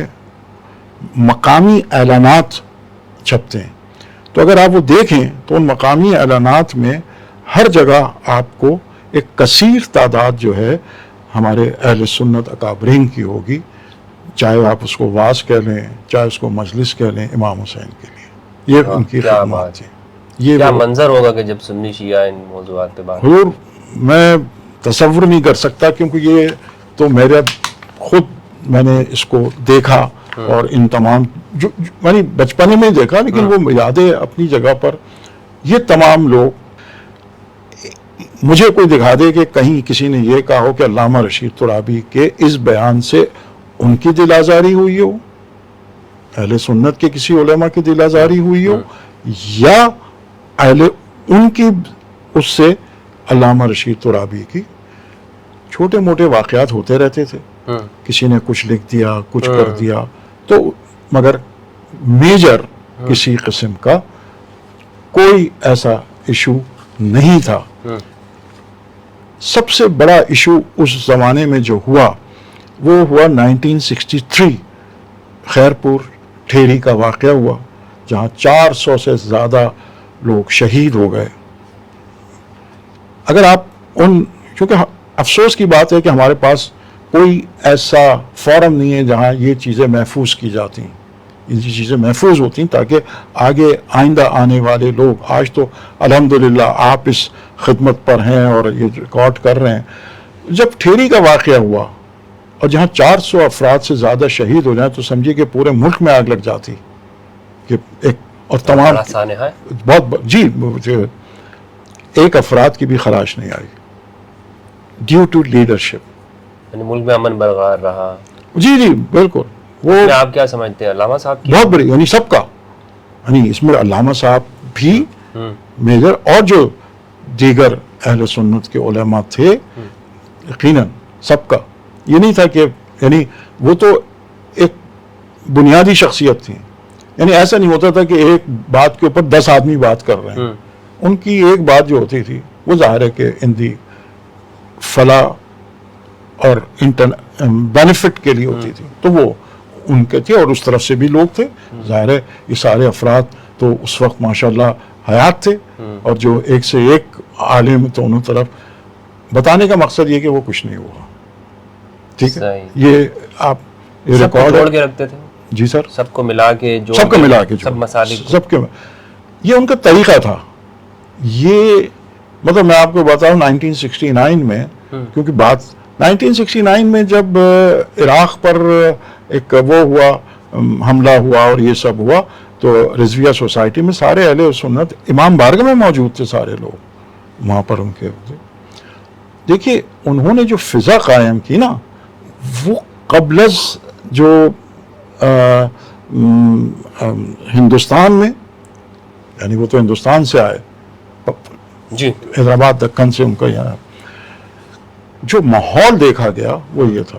مقامی اعلانات چھپتے ہیں تو اگر آپ وہ دیکھیں تو ان مقامی اعلانات میں ہر جگہ آپ کو ایک کثیر تعداد جو ہے ہمارے اہل سنت اکابرین کی ہوگی، چاہے آپ اس کو واز کہہ لیں، چاہے اس کو مجلس کہہ لیں امام حسین کے لیے. یہ ان کی خدمات ہیں. یہ کیا منظر ہوگا کہ جب سنی شیعہ ان موضوعات پہ بات. حضور میں تصور نہیں کر سکتا، کیونکہ یہ تو میرا خود میں نے اس کو دیکھا اور ان تمام جو میں نے بچپنے میں دیکھا لیکن وہ یادیں اپنی جگہ پر. یہ تمام لوگ مجھے کوئی دکھا دے کہ کہیں کسی نے یہ کہا ہو کہ علامہ رشید ترابی کے اس بیان سے ان کی دل آزاری ہوئی ہو, اہل سنت کے کسی علماء کی دل آزاری ہوئی ہو, یا ان کی اس سے علامہ رشید ترابی کی. چھوٹے موٹے واقعات ہوتے رہتے تھے, کسی نے کچھ لکھ دیا, کچھ کر دیا, تو مگر میجر کسی قسم کا کوئی ایسا ایشو نہیں تھا. سب سے بڑا ایشو اس زمانے میں جو ہوا وہ ہوا 1963 خیرپور ٹھیری کا واقعہ ہوا, جہاں 400 سے زیادہ لوگ شہید ہو گئے. اگر آپ چونکہ افسوس کی بات ہے کہ ہمارے پاس کوئی ایسا فورم نہیں ہے جہاں یہ چیزیں محفوظ کی جاتی ہیں, یہ چیزیں محفوظ ہوتی ہیں تاکہ آگے آئندہ آنے والے لوگ, آج تو الحمدللہ آپ اس خدمت پر ہیں اور یہ ریکارڈ کر رہے ہیں. جب ٹھیری کا واقعہ ہوا اور جہاں 400 افراد سے زیادہ شہید ہو جائیں تو سمجھیے کہ پورے ملک میں آگ لگ جاتی کہ ایک اور تمام بہت جی مجھے ایک افراد کی بھی خراش نہیں آئی ڈیو ٹو لیڈرشپ. یعنی ملک میں امن برقرار رہا. جی جی بالکل. وہ آپ کیا سمجھتے ہیں علامہ صاحب کی بہت بڑی, یعنی سب کا, یعنی اس میں علامہ صاحب بھی میجر اور جو دیگر اہل سنت کے علماء تھے یقیناً سب کا. یہ نہیں تھا کہ یعنی وہ تو ایک بنیادی شخصیت تھی, یعنی ایسا نہیں ہوتا تھا کہ ایک بات کے اوپر 10 آدمی بات کر رہے ہیں. ان کی ایک بات جو ہوتی تھی وہ ظاہر ہے کہ ان دی فلاح اور بینیفٹ کے لیے ہوتی تھی, تو وہ ان کے تھے اور اس طرف سے بھی لوگ تھے. ظاہر ہے یہ سارے افراد تو اس وقت ماشاءاللہ حیات تھے اور جو ایک سے ایک عالم دونوں طرف. بتانے کا مقصد یہ کہ وہ کچھ نہیں ہوا. ٹھیک ہے, یہ آپ یہ ریکارڈ جوڑ کے رکھتے تھے. جی سر, سب کو ملا کے جو سب کو ملا کے سب مسائل سب کے, یہ ان کا طریقہ تھا. یہ مطلب میں آپ کو بتاؤں 1969 میں, کیونکہ بات 1969 میں جب عراق پر ایک وہ ہوا, حملہ ہوا اور یہ سب ہوا, تو رضویہ سوسائٹی میں سارے اہل سنت امام بارگاہ میں موجود تھے سارے لوگ وہاں پر. ان کے دیکھیے انہوں نے جو فضا قائم کی نا, وہ قبل از جو ہندوستان میں, یعنی وہ تو ہندوستان سے آئے جی, حیدرآباد دکن سے ان کا یہاں جو ماحول دیکھا گیا وہ یہ تھا.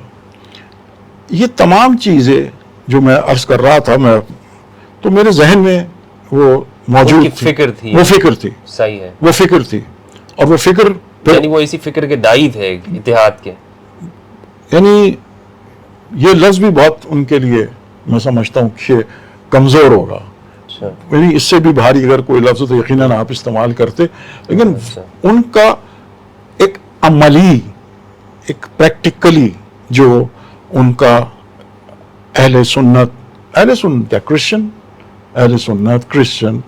یہ تمام چیزیں جو میں عرض کر رہا تھا, میں تو میرے ذہن میں وہ موجود فکر تھی, وہ فکر تھی. صحیح ہے, وہ فکر تھی. اور وہ فکر یعنی وہ اسی فکر کے دائی تھے اتحاد کے. یعنی یہ لفظ بھی بہت ان کے لیے میں سمجھتا ہوں کہ کمزور ہوگا, یعنی اس سے بھی بھاری اگر کوئی لفظ تو یقیناً آپ استعمال کرتے, لیکن ان کا ایک عملی, ایک پریکٹیکلی جو ان کا اہل سنت یا کرسچن, اہل سنت کرسچن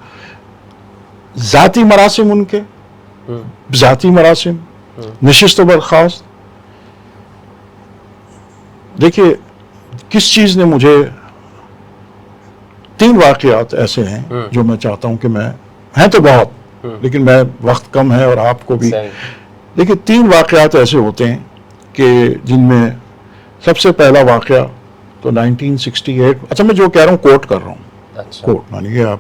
ذاتی مراسم, ان کے ذاتی مراسم, نشست و برخاست. دیکھیے کس چیز نے مجھے 3 واقعات ایسے ہیں جو میں چاہتا ہوں کہ ہیں تو بہت لیکن میں وقت کم ہے اور آپ کو بھی, دیکھیے 3 واقعات ایسے ہوتے ہیں کہ جن میں سب سے پہلا واقعہ تو 1968, اچھا میں جو کہہ رہا ہوں کوٹ کر رہا ہوں, کوٹ مانیے آپ,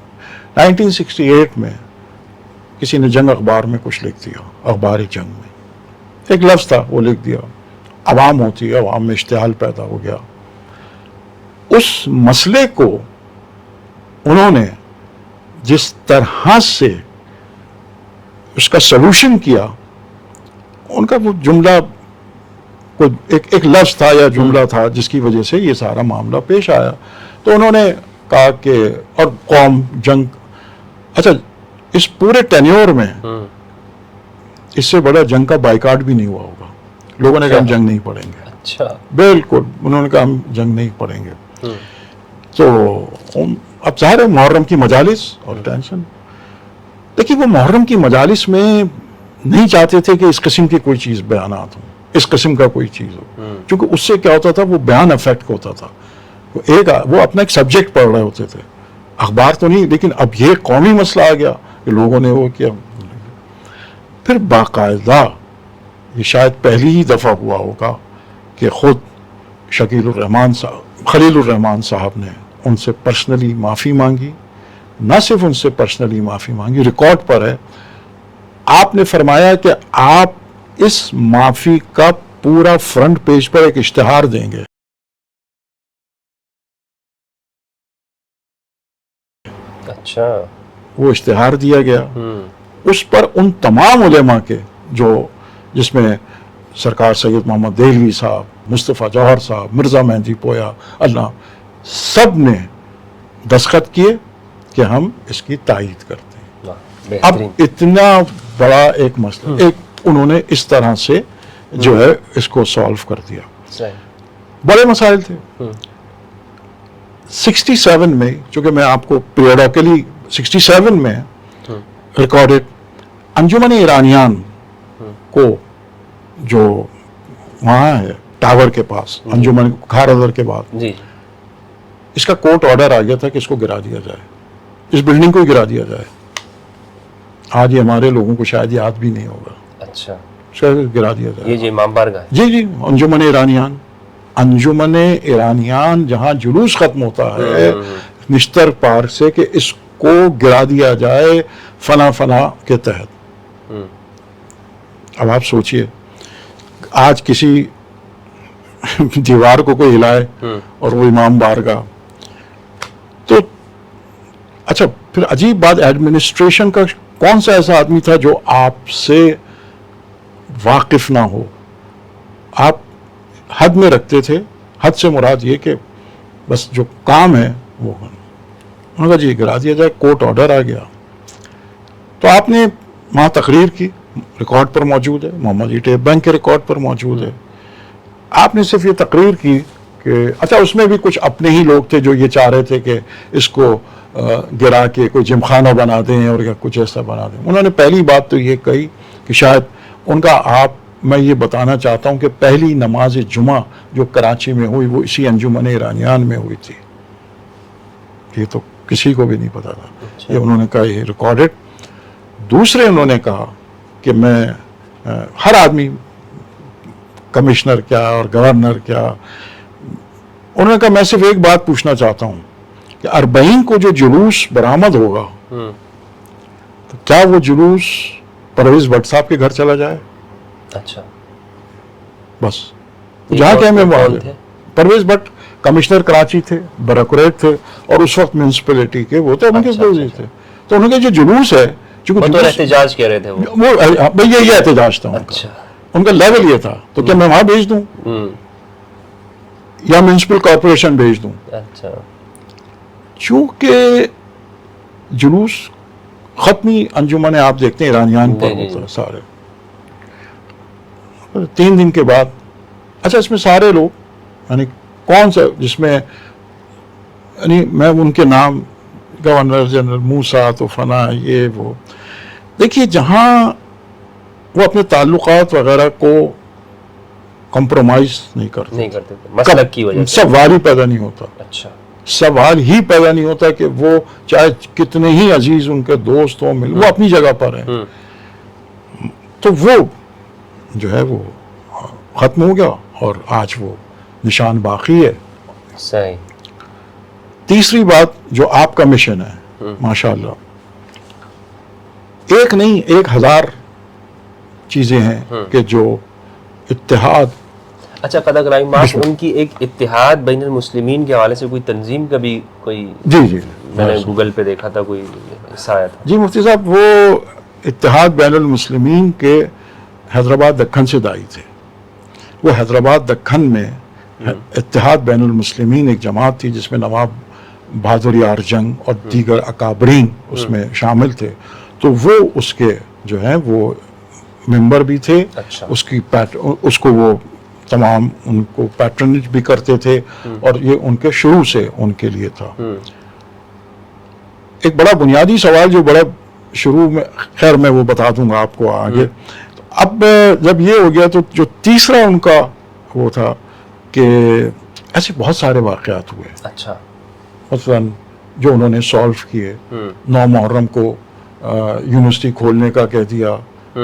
1968 میں کسی نے جنگ اخبار میں کچھ لکھ دیا, اخبار جنگ میں ایک لفظ تھا وہ لکھ دیا, عوام ہوتی ہے, عوام میں اشتعال پیدا ہو گیا. اس مسئلے کو انہوں نے جس طرح سے اس کا سلوشن کیا, ان کا وہ جملہ کوئی ایک لفظ تھا یا جملہ تھا جس کی وجہ سے یہ سارا معاملہ پیش آیا. تو انہوں نے کہا کہ اور قوم جنگ, اچھا اس پورے ٹینیور میں اس سے بڑا جنگ کا بائیکاٹ بھی نہیں ہوا ہوگا. لوگوں نے کہا ہم جنگ نہیں پڑھیں گے. اچھا, بالکل انہوں نے کہا ہم جنگ نہیں پڑھیں گے. تو اب ظاہر ہے محرم کی مجالس اور ٹینشن, دیکھیے وہ محرم کی مجالس میں نہیں چاہتے تھے کہ اس قسم کی کوئی چیز بیانات ہوں. اس قسم کا کوئی چیز ہو. کیونکہ اس سے کیا ہوتا تھا, وہ بیان افیکٹ ہوتا تھا, وہ اپنا ایک سبجیکٹ پڑھ رہے ہوتے تھے, اخبار تو نہیں. لیکن اب یہ قومی مسئلہ آ گیا کہ لوگوں نے وہ کیا. پھر باقاعدہ یہ شاید پہلی ہی دفعہ ہوا ہوگا کہ خود خلیل الرحمان صاحب نے ان سے پرسنلی معافی مانگی. نہ صرف ان سے پرسنلی معافی مانگی, ریکارڈ پر ہے, آپ نے فرمایا کہ آپ اس معافی کا پورا فرنٹ پیج پر ایک اشتہار دیں گے. اچھا, وہ اشتہار دیا گیا. اس پر ان تمام علماء کے جس میں سرکار سید محمد دہلوی صاحب, مصطفیٰ جوہر صاحب, مرزا مہندی پویا, اللہ, سب نے دستخط کیے کہ ہم اس کی تائید کرتے ہیں. اب اتنا بڑا ایک مسئلہ انہوں نے اس طرح سے جو ہے اس کو سالو کر دیا. بڑے مسائل تھے. 67 میں, چونکہ میں آپ کو پیریڈیکلی 67 میں ریکارڈڈ انجمن ایرانیان کو جو وہاں ہے ٹاور کے پاس, انجمن گھارادر کے بعد, اس کا کورٹ آرڈر آ گیا تھا کہ اس کو گرا دیا جائے, اس بلڈنگ کو ہی گرا دیا جائے. آج یہ ہمارے لوگوں کو شاید یاد بھی نہیں ہوگا. اچھا, اس کو گرا دیا جائے. یہ امام بارگاہ ہے. جی انجمن ایرانیان جہاں جلوس ختم ہوتا ہے نشتر پارک سے کہ اس کو گرا دیا جائے فلاں کے تحت. اب آپ سوچئے آج کسی دیوار کو کوئی ہلائے اور وہ امام بارگاہ. تو اچھا, پھر عجیب بات, ایڈمنسٹریشن کا کون سا ایسا آدمی تھا جو آپ سے واقف نہ ہو, آپ حد میں رکھتے تھے. حد سے مراد یہ کہ بس جو کام ہے وہ, انہوں نے کہا جی گرا دیا جائے, کورٹ آرڈر آ گیا. تو آپ نے وہاں تقریر کی, ریکارڈ پر موجود ہے, محمد ٹیپ بینک کے ریکارڈ پر موجود ہے. آپ نے صرف یہ تقریر کی کہ اچھا, اس میں بھی کچھ اپنے ہی لوگ تھے جو یہ چاہ رہے تھے کہ اس کو گرا کے کوئی جم خانہ بنا دیں اور کچھ ایسا بنا دیں. انہوں نے پہلی بات تو یہ کہی کہ شاید ان کا میں یہ بتانا چاہتا ہوں کہ پہلی نماز جمعہ جو کراچی میں ہوئی وہ اسی انجمن ایرانیان میں ہوئی تھی. یہ تو کسی کو بھی نہیں پتا تھا. یہ انہوں نے کہا, یہ ریکارڈڈ. دوسرے انہوں نے کہا کہ میں ہر آدمی, کمشنر کیا اور گورنر کیا, انہوں نے کہا میں صرف ایک بات پوچھنا چاہتا ہوں کہ 40 کو جو جلوس برآمد ہوگا تو کیا وہ جلوس پرویز بٹ صاحب کے گھر چلا جائے؟ اچھا, بس جہاں کہ ہمیں پرویز بٹ کمشنر کراچی تھے, بیوروکریٹ تھے, اور اس وقت میونسپلٹی کے وہ تو ان کے تھے. تو انہوں نے جو جلوس ہے, چونکہ احتجاج کہہ رہے تھے وہ یہ احتجاج تھا ان کا لیول یہ تھا. تو کیا میں وہاں بھیج دوں یا میونسپل کارپوریشن بھیج دوں؟ اچھا, چونکہ جلوس ختمی انجمن آپ دیکھتے ہیں ایرانیان پر ہوتا ہے سارے. 3 دن کے بعد, اچھا اس میں سارے لوگ, یعنی کون سا جس میں, یعنی میں ان کے نام, گورنر جنرل موسیٰ تو فنا یہ وہ, دیکھیے جہاں وہ اپنے تعلقات وغیرہ کو کمپرومائز نہیں کرتے مسلک کی وجہ سے سوال ہی پیدا نہیں ہوتا. اچھا, سوال ہی پیدا نہیں ہوتا کہ وہ چاہے کتنے ہی عزیز ان کے دوست ہوں, وہ اپنی جگہ پر ہیں. تو وہ جو ہے وہ ختم ہو گیا اور آج وہ نشان باقی ہے. صحیح. تیسری بات جو آپ کا مشن ہے, ماشاءاللہ, ایک نہیں 1000 چیزیں ہیں کہ جو اتحاد. اچھا قدر کرائم بات, ان کی ایک اتحاد بین المسلمین کے حوالے سے کوئی تنظیم کا بھی کوئی, جی میں نے گوگل پہ دیکھا تھا, کوئی حصہ آیا تھا. جی مفتی صاحب, وہ اتحاد بین المسلمین کے حیدرآباد دکن سے داعی تھے. وہ حیدرآباد دکن میں اتحاد بین المسلمین ایک جماعت تھی جس میں نواب بہادر یار جنگ اور دیگر اکابرین اس میں شامل تھے. تو وہ اس کے جو ہیں وہ ممبر بھی تھے. اس کو وہ تمام ان کو پیٹرنیج بھی کرتے تھے, اور یہ ان کے شروع سے ان کے لیے تھا. ایک بڑا بنیادی سوال جو بڑا شروع میں, خیر میں وہ بتا دوں گا آپ کو آگے. اب جب یہ ہو گیا تو جو تیسرا ان کا وہ تھا کہ ایسے بہت سارے واقعات ہوئے، اچھا، مثلاً جو انہوں نے سالو کیے، 9 محرم کو یونیورسٹی کھولنے کا کہہ دیا،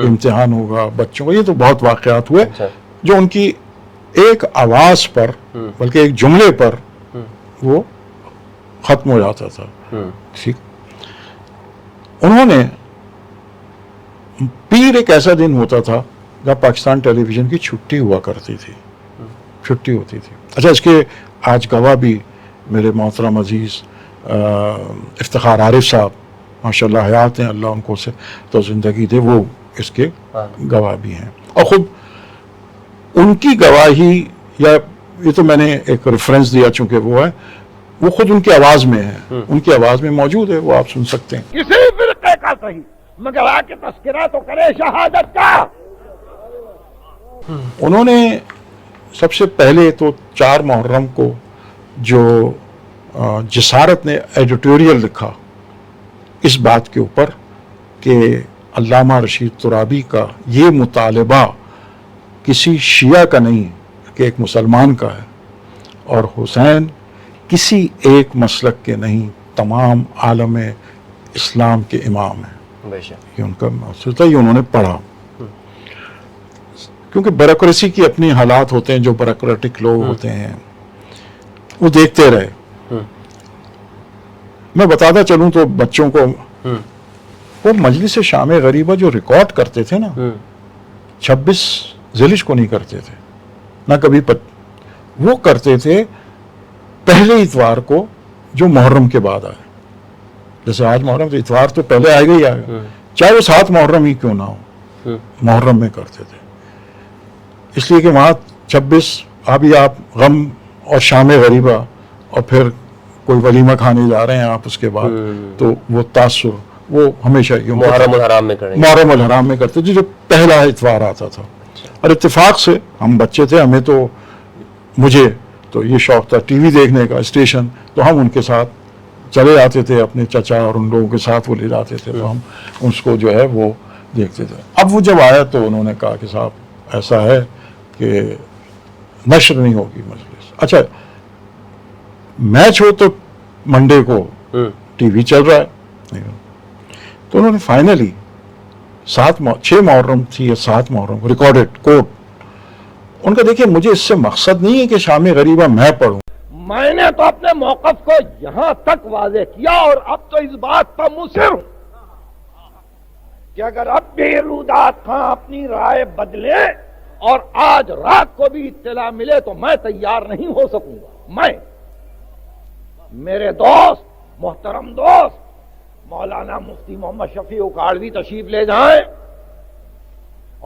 امتحان ہوگا بچوں کا، یہ تو بہت واقعات ہوئے اچھا، جو ان کی ایک آواز پر بلکہ ایک جملے پر وہ ختم ہو جاتا تھا. ٹھیک. انہوں نے پیر ایک ایسا دن ہوتا تھا جب پاکستان ٹیلی ویژن کی چھٹی ہوا کرتی تھی، چھٹی ہوتی تھی. اچھا، اس کے آج گواہ بھی میرے محترم عزیز افتخار عارف صاحب ماشاء اللہ حیات ہیں، اللہ ان کو سے تو زندگی دے، وہ اس کے گواہ بھی ہیں. اور خود ان کی گواہی، یا یہ تو میں نے ایک ریفرنس دیا چونکہ وہ ہے، وہ خود ان کی آواز میں ہے، ان کی آواز میں موجود ہے، وہ آپ سن سکتے ہیں. کسی فرقے کا صحیح مگر آ کے تذکرہ تو کرے شہادت کا. انہوں نے سب سے پہلے تو 4 محرم کو جو جسارت نے ایڈیٹوریل لکھا اس بات کے اوپر کہ علامہ رشید ترابی کا یہ مطالبہ کسی شیعہ کا نہیں کہ ایک مسلمان کا ہے، اور حسین کسی ایک مسلک کے نہیں، تمام عالم اسلام کے امام ہیں. بے شک. یہ ان کا مقصد تھا، یہ انہوں نے پڑھا. کیونکہ بیوروکریسی کی اپنی حالات ہوتے ہیں، جو بیوروکریٹک لوگ ہوتے ہیں وہ دیکھتے رہے. میں بتاتا چلوں تو بچوں کو، وہ مجلس شام غریبہ جو ریکارڈ کرتے تھے نا، 26 ذیلش کو نہیں کرتے تھے، نہ کبھی وہ کرتے تھے پہلے اتوار کو جو محرم کے بعد آئے. جیسے آج محرم تو اتوار تو پہلے آئے گا ہی آئے گا، چاہے وہ 7 محرم ہی کیوں نہ ہو، محرم میں کرتے تھے. اس لیے کہ وہاں 26 ابھی آپ غم اور شام غریبہ اور پھر کوئی ولیمہ کھانے جا رہے ہیں آپ اس کے بعد، تو وہ تاثر وہ ہمیشہ محرم الحرام میں کریں گے. محرم الحرام میں کرتے تھے جو پہلا اتوار آتا تھا. اور اتفاق سے ہم بچے تھے، ہمیں تو مجھے تو یہ شوق تھا ٹی وی دیکھنے کا اسٹیشن، تو ہم ان کے ساتھ چلے جاتے تھے، اپنے چچا اور ان لوگوں کے ساتھ وہ لے جاتے تھے، تو ہم اس کو جو ہے وہ دیکھتے تھے. اب وہ جب آیا تو انہوں نے کہا کہ صاحب ایسا ہے کہ نشر نہیں ہوگی مجلس. اچھا، میچ ہو تو منڈے کو ٹی وی چل رہا ہے. تو انہوں نے فائنلی 6 محرم تھی یا 7 محرم ریکارڈڈ کوٹ، ان کا دیکھیے مجھے اس سے مقصد نہیں ہے کہ شام غریبہ میں پڑھوں. میں نے تو اپنے موقف کو یہاں تک واضح کیا، اور اب تو اس بات پر مصر ہوں کہ اگر اب بھی رودات خان اپنی رائے بدلے اور آج رات کو بھی اطلاع ملے تو میں تیار نہیں ہو سکوں گا. میرے دوست، محترم دوست مولانا مفتی محمد شفیع اکاڑوی تشریف لے جائیں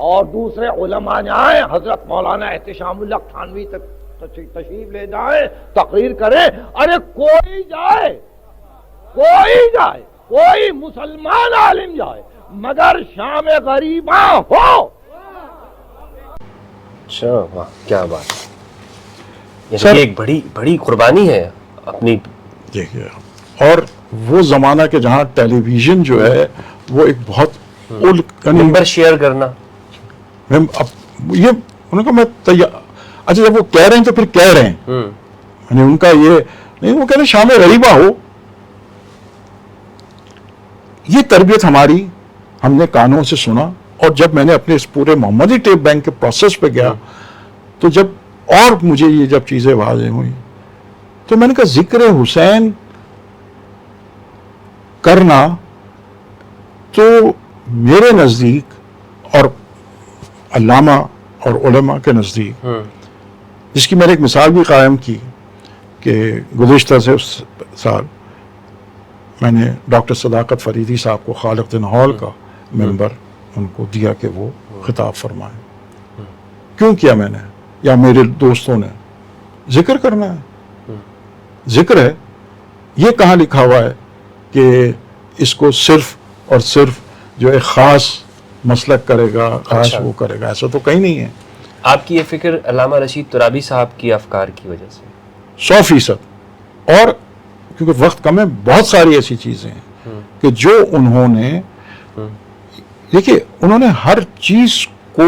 اور دوسرے علماء جائیں، حضرت مولانا احتشام اللہ تھانوی تشریف لے جائیں، تقریر کریں. ارے کوئی جائے، کوئی مسلمان عالم جائے، مگر شام غریبہ ہو. اچھا، واہ کیا بات ہے. یہ ایک بڑی قربانی ہے اپنی. دیکھیے، اور وہ زمانہ کے جہاں ٹیلی ویژن جو ہے وہ ایک بہت نمبر شیئر کرنا، یہ انہوں نے کہا میں تیار. اچھا، جب وہ کہہ رہے ہیں تو پھر کہہ رہے ہیں، یعنی ان کا یہ نہیں، وہ کہہ رہے ہیں شام غریبہ ہو. یہ تربیت ہماری ہم نے کانوں سے سنا. اور جب میں نے اپنے اس پورے محمدی ٹیپ بینک کے پروسیس پہ گیا تو جب اور مجھے یہ جب چیزیں واضح ہوئی تو میں نے کہا ذکر حسین کرنا تو میرے نزدیک اور علامہ اور علماء کے نزدیک، جس کی میں نے ایک مثال بھی قائم کی کہ گزشتہ سے سال میں نے ڈاکٹر صداقت فریدی صاحب کو خالق دین ہال کا ممبر ان کو دیا کہ وہ خطاب فرمائیں. کیوں کیا میں نے یا میرے دوستوں نے؟ ذکر کرنا ہے، ذکر ہے. یہ کہاں لکھا ہوا ہے کہ اس کو صرف اور صرف جو ایک خاص مسلک کرے گا، خاص وہ کرے گا، ایسا تو کہیں نہیں ہے. آپ کی یہ فکر علامہ رشید ترابی صاحب کی افکار کی وجہ سے 100%. اور کیونکہ وقت کم ہے، بہت ساری ایسی چیزیں ہیں کہ جو انہوں نے، دیکھیے انہوں نے ہر چیز کو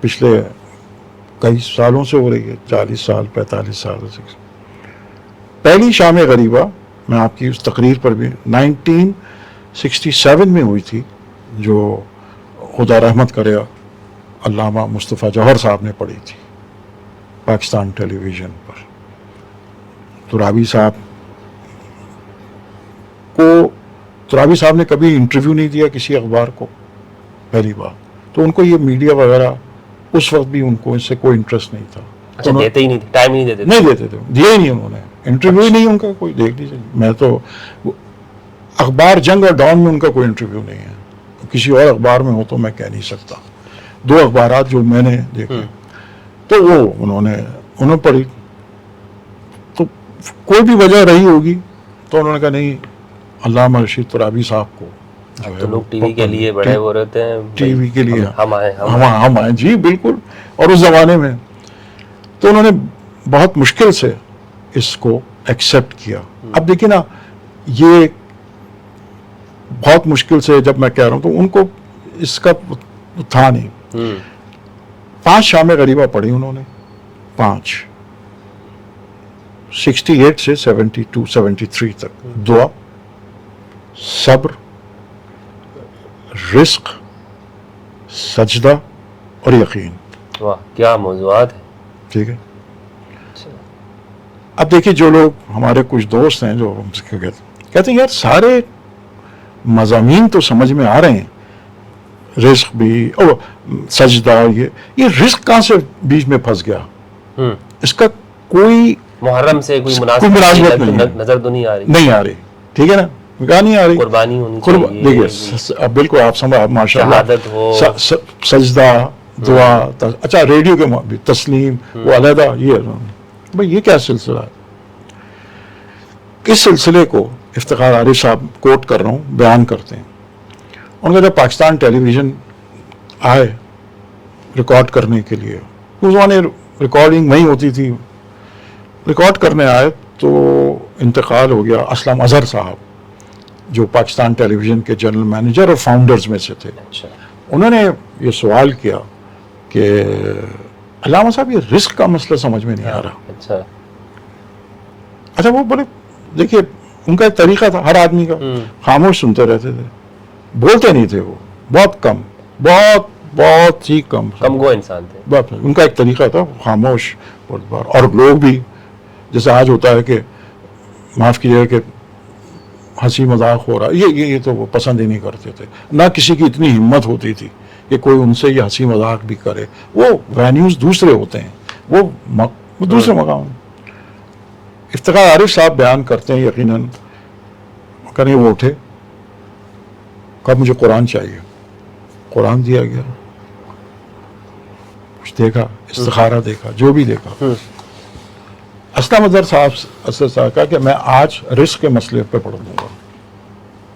پچھلے کئی سالوں سے ہو رہی ہے، 40 سال 45 سال سے. پہلی شام غریبہ میں آپ کی اس تقریر پر بھی 1967 میں ہوئی تھی، جو خدا رحمت کرے علامہ مصطفیٰ جوہر صاحب نے پڑھی تھی پاکستان ٹیلی ویژن پر. ترابی صاحب نے کبھی انٹرویو نہیں دیا کسی اخبار کو پہلی بار، تو ان کو یہ میڈیا وغیرہ اس وقت بھی ان کو اس سے کوئی انٹرسٹ نہیں تھا. اچھا، دیتے ہی نہیں تھے، ٹائم ہی نہیں دیتے تھے. نہیں دیتے تھے، دیا ہی نہیں انہوں نے، انٹرویو ہی نہیں ان کا کوئی. دیکھ لیجیے، میں تو اخبار جنگ اور ڈان میں ان کا کوئی انٹرویو نہیں ہے. کسی اور اخبار میں ہو تو میں کہہ نہیں سکتا. 2 اخبارات جو میں نے دیکھے تو وہ انہوں پڑھی، تو کوئی بھی وجہ رہی ہوگی تو انہوں نے کہا نہیں، علامہ رشید ترابی صاحب کو جو ہے تو لوگ ٹی وی کے لیے بڑے وہ رہتے ہیں، ٹی وی کے لیے ہم آئے. جی بالکل. اور اس زمانے میں تو انہوں نے بہت مشکل سے اس کو ایکسیپٹ کیا. اب دیکھیں نا، یہ بہت مشکل سے جب میں کہہ رہا ہوں تو ان کو اس کا تھا نہیں. 5 شام غریبہ پڑھی انہوں نے، 5 68 سے 72 73 تک. دعا، صبر، رزق، سجدہ اور یقین. واہ کیا موضوعات ہیں. ٹھیک ہے. اب دیکھیے، جو لوگ ہمارے کچھ دوست ہیں جو ہم سے کہتے ہیں یار سارے مضامین تو سمجھ میں آ رہے ہیں، رزق بھی سجدہ، یہ رزق کہاں سے بیچ میں پھنس گیا؟ اس کا کوئی محرم سے کوئی ملازمت نظر تو نہیں آ رہی. نہیں آ رہی. ٹھیک ہے نا، کہاں نہیں آ رہی؟ قربانی ہونی چاہیے. دیکھیے بالکل آپ سمجھ، ماشاء شہادت ہو، سجدہ، دعا. اچھا، ریڈیو کے بھی تسلیم وہ علیحدہ. یہ بھائی یہ کیا سلسلہ ہے؟ اس سلسلے کو افتخار عارف صاحب کوٹ کر رہا ہوں، بیان کرتے ہیں. ان کا جب پاکستان ٹیلی ویژن آئے ریکارڈ کرنے کے لیے، اس زمانے ریکارڈنگ نہیں ہوتی تھی، ریکارڈ کرنے آئے تو انتقال ہو گیا اسلم اظہر صاحب، جو پاکستان ٹیلی ویژن کے جنرل مینیجر اور فاؤنڈرز میں سے تھے. اچھا، انہوں نے یہ سوال کیا کہ علامہ صاحب یہ رزق کا مسئلہ سمجھ میں نہیں آ رہا. اچھا وہ بولے دیکھیے، ان کا ایک طریقہ تھا ہر آدمی کا، خاموش سنتے رہتے تھے، بولتے نہیں تھے. وہ بہت کم، بہت ہی کم گو انسان تھے. ان کا ایک طریقہ تھا خاموش بہت بار. اور لوگ بھی جیسے آج ہوتا ہے کہ معاف کیجیے کہ ہنسی مذاق ہو رہا، یہ تو وہ پسند ہی نہیں کرتے تھے. نہ کسی کی اتنی ہمت ہوتی تھی کہ کوئی ان سے یہ ہنسی مذاق بھی کرے. وہ وینیوز دوسرے ہوتے ہیں، وہ دوسرے مقام. افتخار عارف صاحب بیان کرتے ہیں، یقیناً کریں وہ اٹھے، کہا مجھے قرآن چاہیے. قرآن دیا گیا، کچھ دیکھا، استخارہ دیکھا، جو بھی دیکھا. اسلم اظہر صاحب کہا کہ میں آج رزق کے مسئلے پہ پڑھ دوں گا.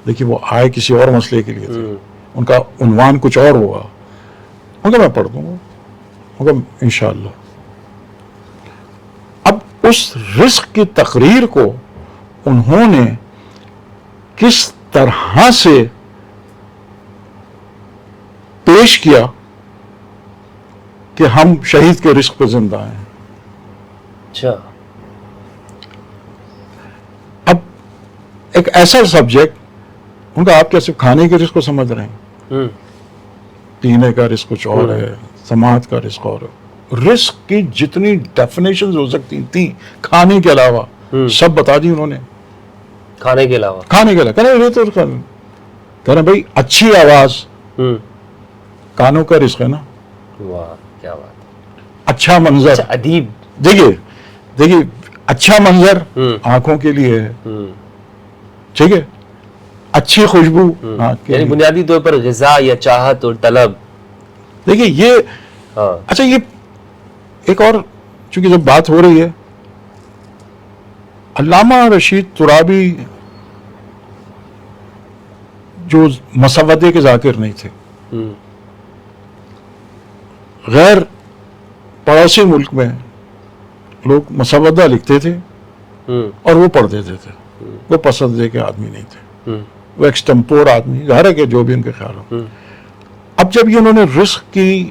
دیکھیے وہ آئے کسی اور مسئلے کے لیے تھے، ان کا عنوان کچھ اور ہوگا. ان کا میں پڑھ دوں گا، ان کا انشاءاللہ. اب اس رزق کی تقریر کو انہوں نے کس طرح سے پیش کیا کہ ہم شہید کے رزق پہ زندہ ہیں. اچھا، اب ایک ایسا سبجیکٹ، ان کا آپ کیا صرف کھانے کے رزق کو سمجھ رہے ہیں؟ پینے کا رزق کچھ اور ہے، سماعت کا رزق اور ہے. رزق کی جتنی ڈیفینیشنز ہو سکتی تھیں کھانے کے علاوہ سب بتا دی انہوں نے. کھانے کے علاوہ کہہ رہے بھائی اچھی آواز کانوں کا رزق ہے نا. واہ کیا بات. اچھا منظر، ادیب. دیکھیے اچھا منظر آنکھوں کے لیے ہے، ٹھیک ہے. اچھی خوشبو، یعنی بنیادی طور پر غذا یا چاہت اور طلب. دیکھیے یہ اچھا، یہ ایک اور چونکہ جب بات ہو رہی ہے، علامہ رشید ترابی جو مسودے کے ذاکر نہیں تھے، غیر پڑوسی ملک میں لوگ مسودہ لکھتے تھے اور وہ پڑھ دیتے تھے. وہ پسندے کے آدمی نہیں تھے، وہ ایکسٹمپور آدمی، ظاہر ہے کہ جو بھی ان کے خیال ہو. اب جب یہ انہوں نے رزق کی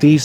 30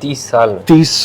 30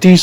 30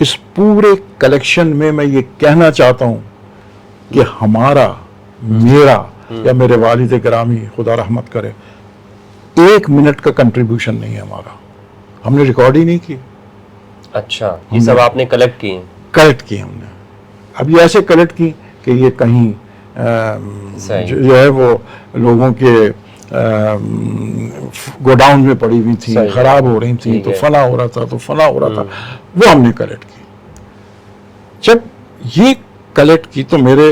اس پورے کلیکشن میں میں یہ کہنا چاہتا ہوں کہ ہمارا، میرا یا میرے والد گرامی خدا رحمت کرے، 1 منٹ کا کنٹریبیوشن نہیں ہے ہمارا. ہم نے ریکارڈ ہی نہیں کی. اچھا، یہ سب آپ نے کلیکٹ کیے ہیں؟ کلیکٹ کی ہم نے. اب یہ ایسے کلیکٹ کی کہ یہ کہیں جو ہے وہ لوگوں کے گوڈاؤن میں پڑی ہوئی تھی، خراب ہو رہی تھی، تو فلاں ہو رہا تھا، تو فلاں ہو رہا تھا، وہ ہم نے کلیکٹ کی. جب یہ کلیکٹ کی تو میرے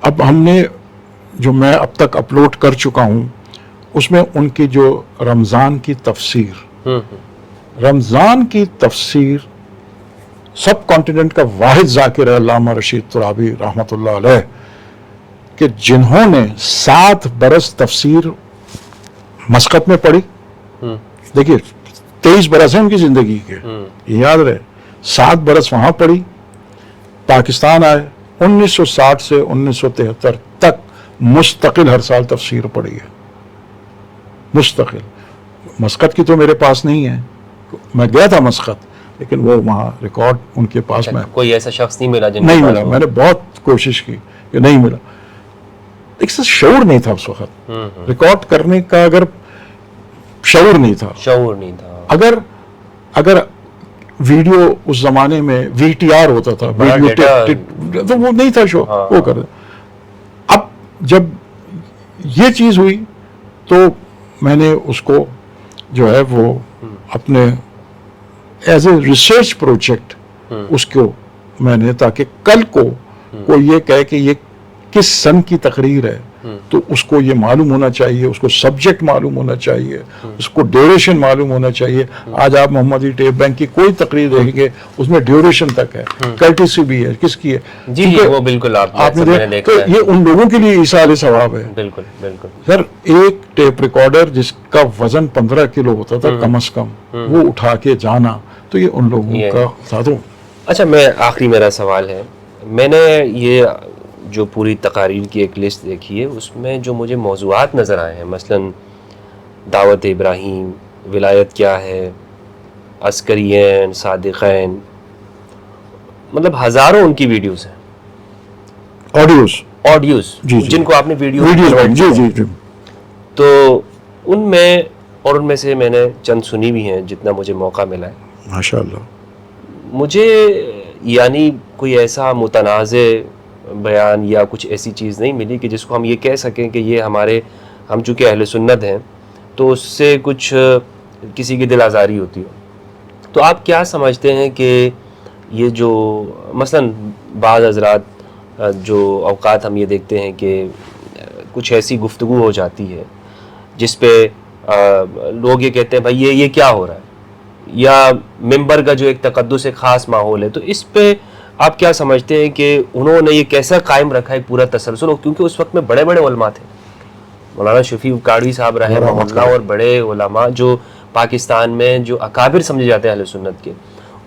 اب ہم نے جو میں اب تک اپلوڈ کر چکا ہوں اس میں ان کی جو رمضان کی تفسیر، رمضان کی تفسیر سب کانٹیننٹ کا واحد ذاکر ہے علامہ رشید ترابی رحمۃ اللہ علیہ، کہ جنہوں نے 7 برس تفسیر مسقط میں پڑھی. دیکھیے 23 برس ہیں ان کی زندگی کے، یہ یاد رہے. 7 برس وہاں پڑھی، پاکستان آئے، 1960 سے 1973 تک مستقل ہر سال تفسیر پڑھی ہے، مستقل. مسقط کی تو میرے پاس نہیں ہے، میں گیا تھا مسقط، لیکن وہ وہاں ریکارڈ ان کے پاس میں کوئی ایسا شخص نہیں ملا نہیں ملا. میں نے بہت کوشش کی کہ نہیں ملا. ایک شعور نہیں تھا اس وقت ریکارڈ کرنے کا، اگر شعور نہیں تھا. اگر ویڈیو اس زمانے میں VTR ہوتا تھا، ویڈیو تو وہ نہیں تھا شو وہ کر. اب جب یہ چیز ہوئی تو میں نے اس کو جو ہے وہ اپنے ایز اے ریسرچ پروجیکٹ اس کو میں نے، تاکہ کل کو کوئی یہ کہے کہ یہ کس سن کی تقریر ہے تو اس کو یہ معلوم ہونا چاہیے، اس کو سبجیکٹ معلوم ہونا چاہیے، اس کو ڈیوریشن معلوم ہونا چاہیے. آج آپ محمدی ٹیپ بینک کی کوئی تقریر دیکھیں گے اس میں ڈیوریشن تک ہے، کرٹیسی بھی ہے، کس کی ہے. جی وہ بالکل آپ نے دیکھا. تو یہ ان لوگوں کے لیے ایصال ثواب ہے. بالکل بالکل. سر ایک ٹیپ ریکارڈر جس کا وزن 15 کلو ہوتا تھا کم از کم، وہ اٹھا کے جانا، تو یہ ان لوگوں کا ساتھوں. اچھا، آخری میرا سوال ہے، میں نے یہ جو پوری تقاریر کی ایک لسٹ دیکھی ہے، اس میں جو مجھے موضوعات نظر آئے ہیں، مثلا دعوت ابراہیم، ولایت کیا ہے، عسکرین، صادقین، مطلب ہزاروں ان کی ویڈیوز ہیں، آڈیوز جن کو آپ نے ویڈیو، تو ان میں سے میں نے چند سنی بھی ہیں جتنا مجھے موقع ملا ہے. ماشاءاللہ. مجھے یعنی کوئی ایسا متنازع بیان یا کچھ ایسی چیز نہیں ملی کہ جس کو ہم یہ کہہ سکیں کہ یہ ہم چونکہ اہل سنت ہیں تو اس سے کچھ کسی کی دل آزاری ہوتی ہو. تو آپ کیا سمجھتے ہیں کہ یہ جو مثلا بعض حضرات جو اوقات ہم یہ دیکھتے ہیں کہ کچھ ایسی گفتگو ہو جاتی ہے جس پہ لوگ یہ کہتے ہیں بھائی یہ کیا ہو رہا ہے، یا ممبر کا جو ایک تقدس ایک خاص ماحول ہے، تو اس پہ آپ کیا سمجھتے ہیں کہ انہوں نے یہ کیسا قائم رکھا ہے پورا تسلسل؟ کیونکہ اس وقت میں بڑے بڑے علماء تھے، مولانا شفیع کاڑوی صاحب رحمہ اللہ اور بڑے علماء جو پاکستان میں جو اکابر سمجھے جاتے ہیں اہل سنت کے،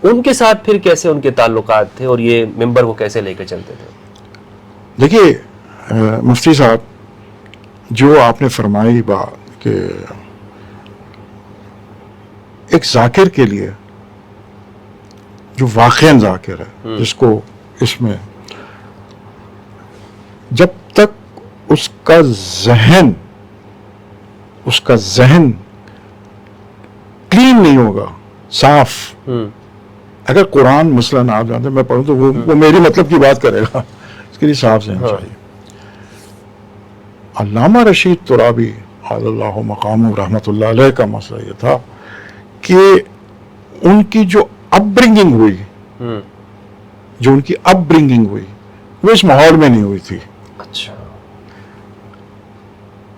ان کے ساتھ پھر کیسے ان کے تعلقات تھے اور یہ ممبر کو کیسے لے کے چلتے تھے؟ دیکھیے مفتی صاحب، جو آپ نے فرمائی بات کہ ایک ذاکر کے لیے جو واقعاً ذاکر ہے، جس کو اس میں جب تک اس کا ذہن کلین نہیں ہوگا، صاف. اگر قرآن مثلاً آپ جانتے ہیں میں پڑھوں تو وہ میری مطلب کی بات کرے گا، اس کے لیے صاف ذہن چاہیے. علامہ رشید ترابی علی اللہ مقام رحمۃ اللہ علیہ کا مسئلہ یہ تھا کہ ان کی جو اپ برنگنگ ہوئی وہ اس ماحول میں نہیں ہوئی تھی. اچھا.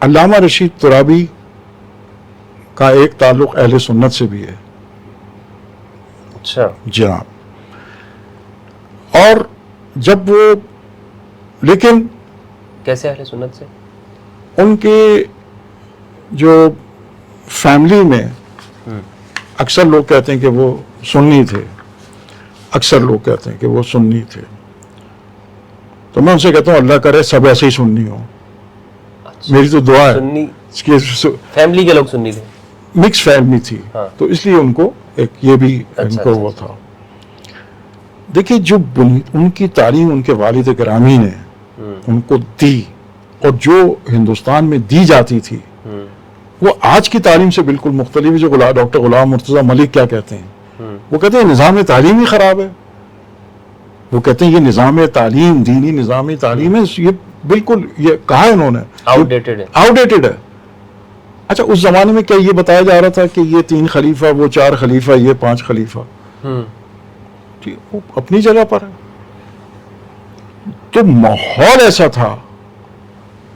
علامہ رشید ترابی کا ایک تعلق اہل سنت سے بھی ہے. اچھا جناب. اور جب وہ، لیکن کیسے اہل سنت سے؟ ان کے جو فیملی میں اکثر لوگ کہتے ہیں کہ وہ سنی تھے، اکثر لوگ کہتے ہیں کہ وہ سنی تھے. تو میں ان سے کہتا ہوں اللہ کرے سب ایسے ہی سنی ہو. میری تو دعا ہے. فیملی کے لوگ سنی تھے، مکس فیملی تھی، تو اس لیے ان کو ایک یہ بھی ان کو وہ تھا. دیکھیے جو ان کی تعلیم ان کے والد گرامی نے ان کو دی اور جو ہندوستان میں دی جاتی تھی وہ آج کی تعلیم سے بالکل مختلف ہے. جو ڈاکٹر غلام مرتضیٰ ملک کیا کہتے ہیں, وہ کہتے ہیں نظام تعلیم ہی خراب ہے. وہ کہتے ہیں یہ نظام تعلیم, دینی نظام تعلیم ہے, یہ بالکل, یہ کہا ہے انہوں نے, آؤٹ ڈیٹڈ ہے. اچھا اس زمانے میں کیا یہ بتایا جا رہا تھا کہ یہ 3 خلیفہ, وہ 4 خلیفہ, یہ 5 خلیفہ؟ وہ اپنی جگہ پر ہے. تو ماحول ایسا تھا.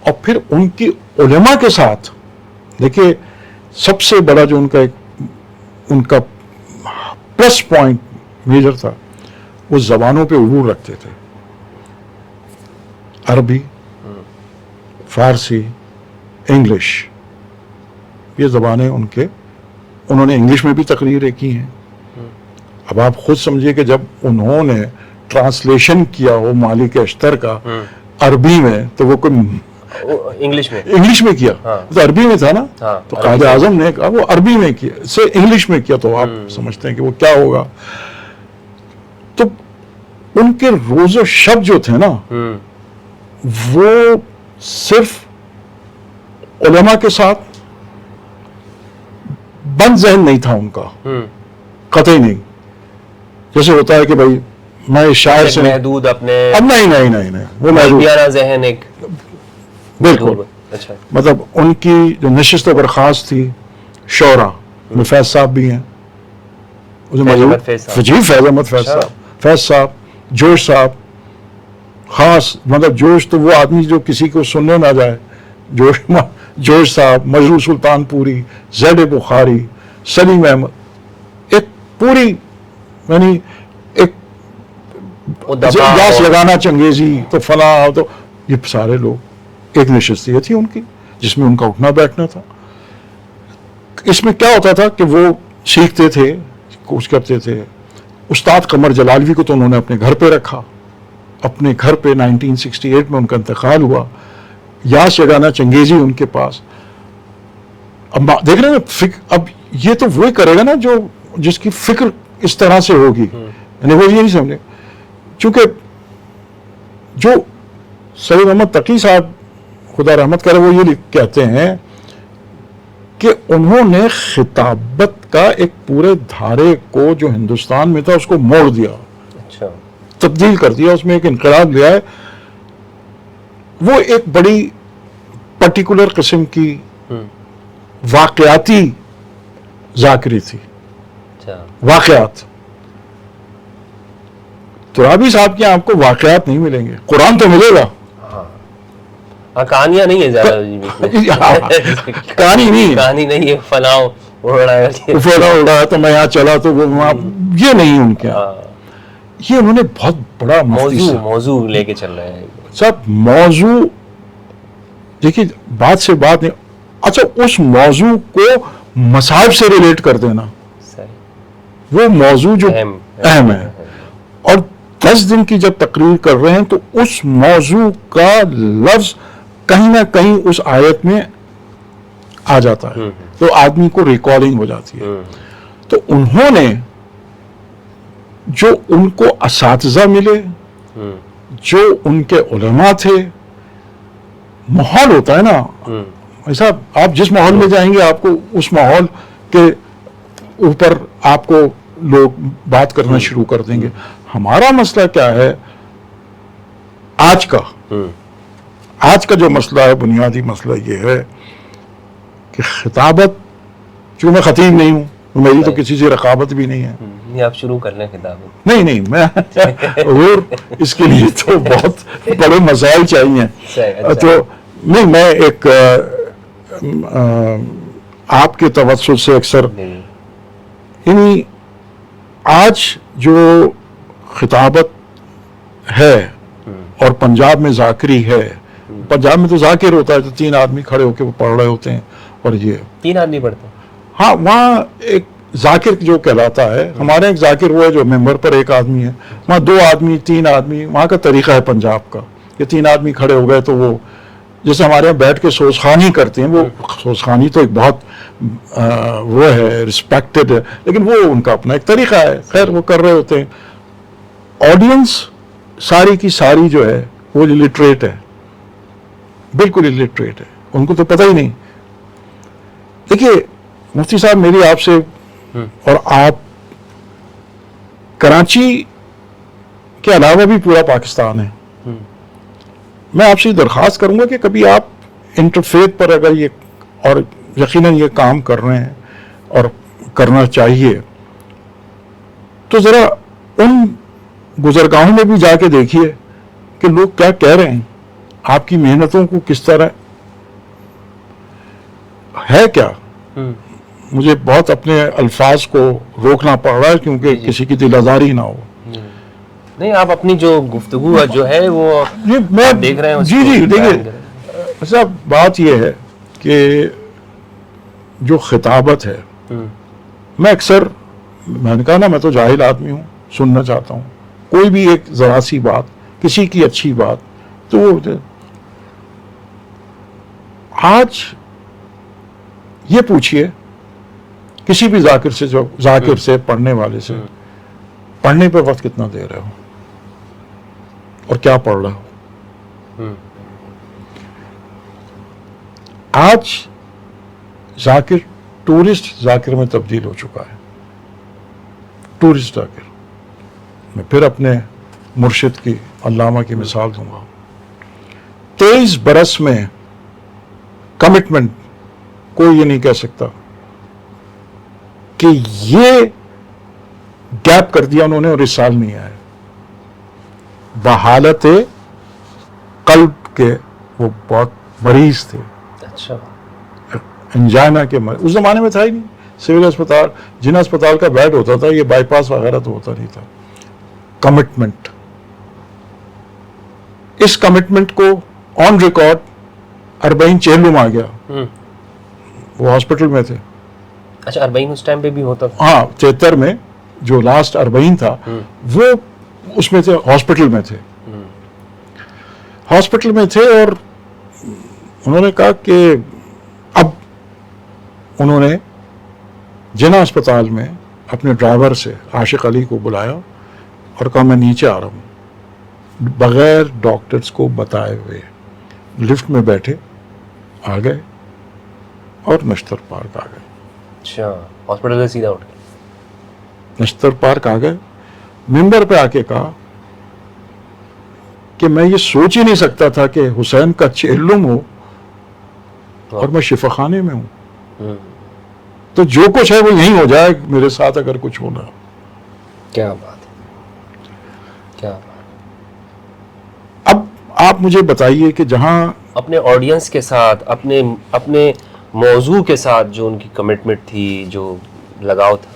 اور پھر ان کی علماء کے ساتھ دیکھیے سب سے بڑا جو ان کا پلس پوائنٹ میجر تھا, وہ زبانوں پہ عبور رکھتے تھے. عربی, فارسی, انگلش, یہ زبانیں انہوں نے انگلش میں بھی تقریریں کی ہیں. اب آپ خود سمجھیے کہ جب انہوں نے ٹرانسلیشن کیا ہو مالک اشتر کا عربی میں, تو وہ کوئی انگلش میں کیا, تو عربی میں تھا نا, تو قائد اعظم نے کہا وہ عربی میں کیا سے انگلش میں کیا, تو آپ سمجھتے ہیں کہ وہ کیا ہوگا. تو ان کے روز و شب جو تھے نا, وہ صرف علماء کے ساتھ بند ذہن نہیں تھا ان کا, قطعی نہیں. جیسے ہوتا ہے کہ بھائی میں شاعر سے محدود اپنے, اب نہیں وہ محدود ذہن ایک بالکل. مطلب ان کی جو نشست و برخاست تھی شعرا میں فیض صاحب بھی ہیں, جی فیض احمد فیض صاحب, جوش صاحب, خاص مطلب جوش تو وہ آدمی جو کسی کو سننے نہ جائے, جوش صاحب, مجروح سلطان پوری, زید بخاری, سلیم احمد, ایک پوری یعنی ایک گاس لگانا چنگیزی, تو فلاں, تو یہ سارے لوگ ایک نشست یہ تھی ان کی جس میں ان کا اٹھنا بیٹھنا تھا. اس میں کیا ہوتا تھا کہ وہ سیکھتے تھے, کچھ کرتے تھے. استاد قمر جلالوی کو تو انہوں نے اپنے گھر پہ رکھا, اپنے گھر پہ 1968 میں ان کا انتقال ہوا. یاس یگانا چنگیزی ان کے پاس. اب دیکھ رہے ہیں اب یہ تو وہی کرے گا نا جو جس کی فکر اس طرح سے ہوگی, یعنی وہ یہ نہیں سمجھے. چونکہ جو سید احمد تقی صاحب خدا رحمت کرے وہ یہ کہتے ہیں کہ انہوں نے خطابت کا ایک پورے دھارے کو جو ہندوستان میں تھا اس کو موڑ دیا, تبدیل کر دیا, اس میں ایک انقلاب لیا ہے. وہ ایک بڑی پرٹیکولر قسم کی واقعاتی ذاکری تھی. واقعات ترابی صاحب کے آپ کو واقعات نہیں ملیں گے, قرآن تو ملے گا, کہانیاں نہیں ہے زیادہ, کہانی نہیں ہے, فلاں اڑایا تو میں یہاں چلا تو وہ یہ نہیں ان کے. یہ انہوں نے بہت بڑا موضوع لے کے چل رہے ہیں سب. موضوع دیکھیے بات سے بات نہیں. اچھا اس موضوع کو مصائب سے ریلیٹ کر دینا, وہ موضوع جو اہم ہے. اور 10 دن کی جب تقریر کر رہے ہیں تو اس موضوع کا لفظ کہیں نہ کہیں اس آیت میں آ جاتا ہے, تو آدمی کو ریکالنگ ہو جاتی ہے. تو انہوں نے جو ان کو اساتذہ ملے, جو ان کے علماء تھے, ماحول ہوتا ہے نا ایسا, آپ جس ماحول میں جائیں گے آپ کو اس ماحول کے اوپر آپ کو لوگ بات کرنا شروع کر دیں گے. ہمارا مسئلہ کیا ہے آج کا جو مسئلہ ہے, بنیادی مسئلہ یہ ہے کہ خطابت, چونکہ میں خطیب نہیں ہوں, میری تو کسی سے رقابت بھی نہیں ہے. آپ شروع کر لیں خطابت. نہیں میں اور اس کے لیے تو بہت بڑے مسائل چاہیے. تو نہیں, میں ایک آپ کے توسط سے اکثر یعنی آج جو خطابت ہے اور پنجاب میں ذاکری ہے, پنجاب میں تو ذاکر ہوتا ہے تو 3 آدمی کھڑے ہو کے وہ پڑھ رہے ہوتے ہیں, اور یہ 3 آدمی پڑھتے ہیں. ہاں وہاں ایک ذاکر جو کہلاتا ہے, ہمارے ایک ذاکر وہ ہے جو ممبر پر 1 آدمی ہے, وہاں 2 آدمی 3 آدمی, وہاں کا طریقہ ہے پنجاب کا کہ 3 آدمی کھڑے ہو گئے تو وہ جیسے ہمارے یہاں بیٹھ کے سوزخانی کرتے ہیں، وہ سوزخانی تو ایک بہت وہ ہے، رسپیکٹڈ ہے، لیکن وہ ان کا اپنا ایک طریقہ ہے، خیر وہ کر رہے ہوتے ہیں۔ آڈینس ساری کی ساری جو ہے وہ الٹریٹ ہے، بالکل الٹریٹ ہے، ان کو تو پتہ ہی نہیں۔ دیکھیے مفتی صاحب، میری آپ سے اور آپ، کراچی کے علاوہ بھی پورا پاکستان ہے، میں آپ سے درخواست کروں گا کہ کبھی آپ انٹرفیت پر اگر یہ، اور یقیناً یہ کام کر رہے ہیں اور کرنا چاہیے، تو ذرا ان گزرگاہوں میں بھی جا کے دیکھیے کہ لوگ کیا کہہ رہے ہیں، آپ کی محنتوں کو کس طرح ہے کیا۔ مجھے بہت اپنے الفاظ کو روکنا پڑ رہا ہے کیونکہ کسی کی دل آزاری نہ ہو۔ نہیں، آپ اپنی جو گفتگو جو ہے وہ میں دیکھ رہے ہیں، جی دیکھیے صاحب، بات یہ ہے کہ جو خطابت ہے، میں اکثر، میں نے کہا نا، میں تو جاہل آدمی ہوں، سننا چاہتا ہوں کوئی بھی ایک ذرا سی بات، کسی کی اچھی بات، تو وہ آج یہ پوچھئے کسی بھی ذاکر سے پڑھنے والے سے، پڑھنے پہ وقت کتنا دے رہے ہو اور کیا پڑھ رہے ہو۔ آج ذاکر ٹورسٹ ذاکر میں تبدیل ہو چکا ہے، ٹورسٹ ذاکر۔ میں پھر اپنے مرشد کی، علامہ کی مثال دوں گا۔ 23 برس میں کمٹمنٹ کوئی یہ نہیں کہہ سکتا کہ یہ گیپ کر دیا انہوں نے اور اس سال نہیں آئے۔ بحالت قلب کے وہ بہت مریض تھے، اچھا، انجائنا کے مریض، اس زمانے میں تھا ہی نہیں سول اسپتال، جن اسپتال کا بیڈ ہوتا تھا، یہ بائی پاس وغیرہ تو ہوتا نہیں تھا۔ کمٹمنٹ، اس کمٹمنٹ کو آن ریکارڈ 40 چہلم آ گیا، وہ ہاسپٹل میں تھے۔ اچھا، 40 اس ٹائم پہ بھی ہوتا تھا؟ ہاں، 73 میں جو لاسٹ 40 تھا وہ اس میں تھے، ہاسپٹل میں تھے، ہاسپٹل میں تھے۔ اور انہوں نے کہا کہ اب انہوں نے جنا اسپتال میں اپنے ڈرائیور سے، عاشق علی کو بلایا اور کہا میں نیچے آ رہا ہوں، بغیر ڈاکٹرز کو بتائے ہوئے لفٹ میں بیٹھے آ گئے اور نشتر پارک آ گئے۔ اچھا، ہاسپٹل سے سیدھا اٹھ گئے، نشتر پارک آ گئے، ممبر پہ آ کے کہا کہ میں یہ سوچ ہی نہیں سکتا تھا کہ حسین کا چہلم ہو اور میں شفا خانے میں ہوں، تو جو کچھ ہے وہ یہیں ہو جائے میرے ساتھ اگر کچھ ہونا۔ کیا بات ہے، کیا بات۔ اب آپ مجھے بتائیے کہ جہاں اپنے آڈینس کے ساتھ، اپنے موضوع کے ساتھ جو ان کی کمٹمنٹ تھی، جو لگاؤ تھا،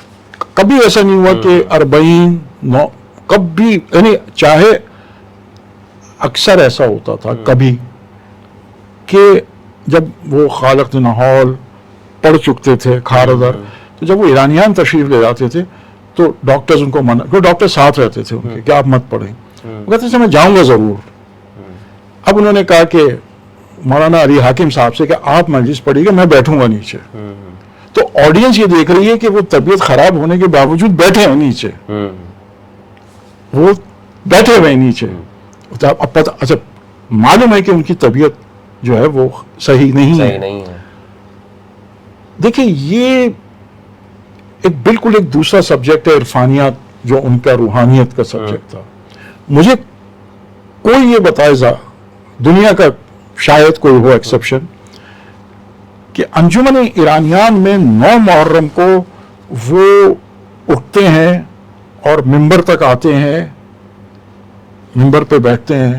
کبھی ایسا نہیں ہوا کہ 40 کبھی، یعنی چاہے اکثر ایسا ہوتا تھا کبھی کہ جب وہ خالق نہول پڑھ چکتے تھے کھاردر، تو جب وہ ایرانیان تشریف لے جاتے تھے تو ڈاکٹرز ان کو منع، کیونکہ ڈاکٹر ساتھ رہتے تھے ان کے کہ آپ مت پڑھیں، وہ کہتے تھے میں جاؤں گا ضرور۔ اب انہوں نے کہا کہ مولانا علی حاکم صاحب سے کہ آپ مجلس پڑھیے گا، میں بیٹھوں گا نیچے۔ تو آڈینس یہ دیکھ رہی ہے کہ وہ طبیعت خراب ہونے کے باوجود بیٹھے ہیں نیچے، وہ بیٹھے ہوئے نیچے۔ اب پتہ، اچھا معلوم ہے کہ ان کی طبیعت جو ہے وہ صحیح نہیں ہے۔ دیکھیں یہ ایک بالکل ایک دوسرا سبجیکٹ ہے، عرفانیات، جو ان کا روحانیت کا سبجیکٹ تھا۔ مجھے کوئی یہ بتائے، دنیا کا شاید کوئی ہو ایکسیپشن، کہ انجمن ایرانیان میں 9 محرم کو وہ اٹھتے ہیں اور ممبر تک آتے ہیں، ممبر پہ بیٹھتے ہیں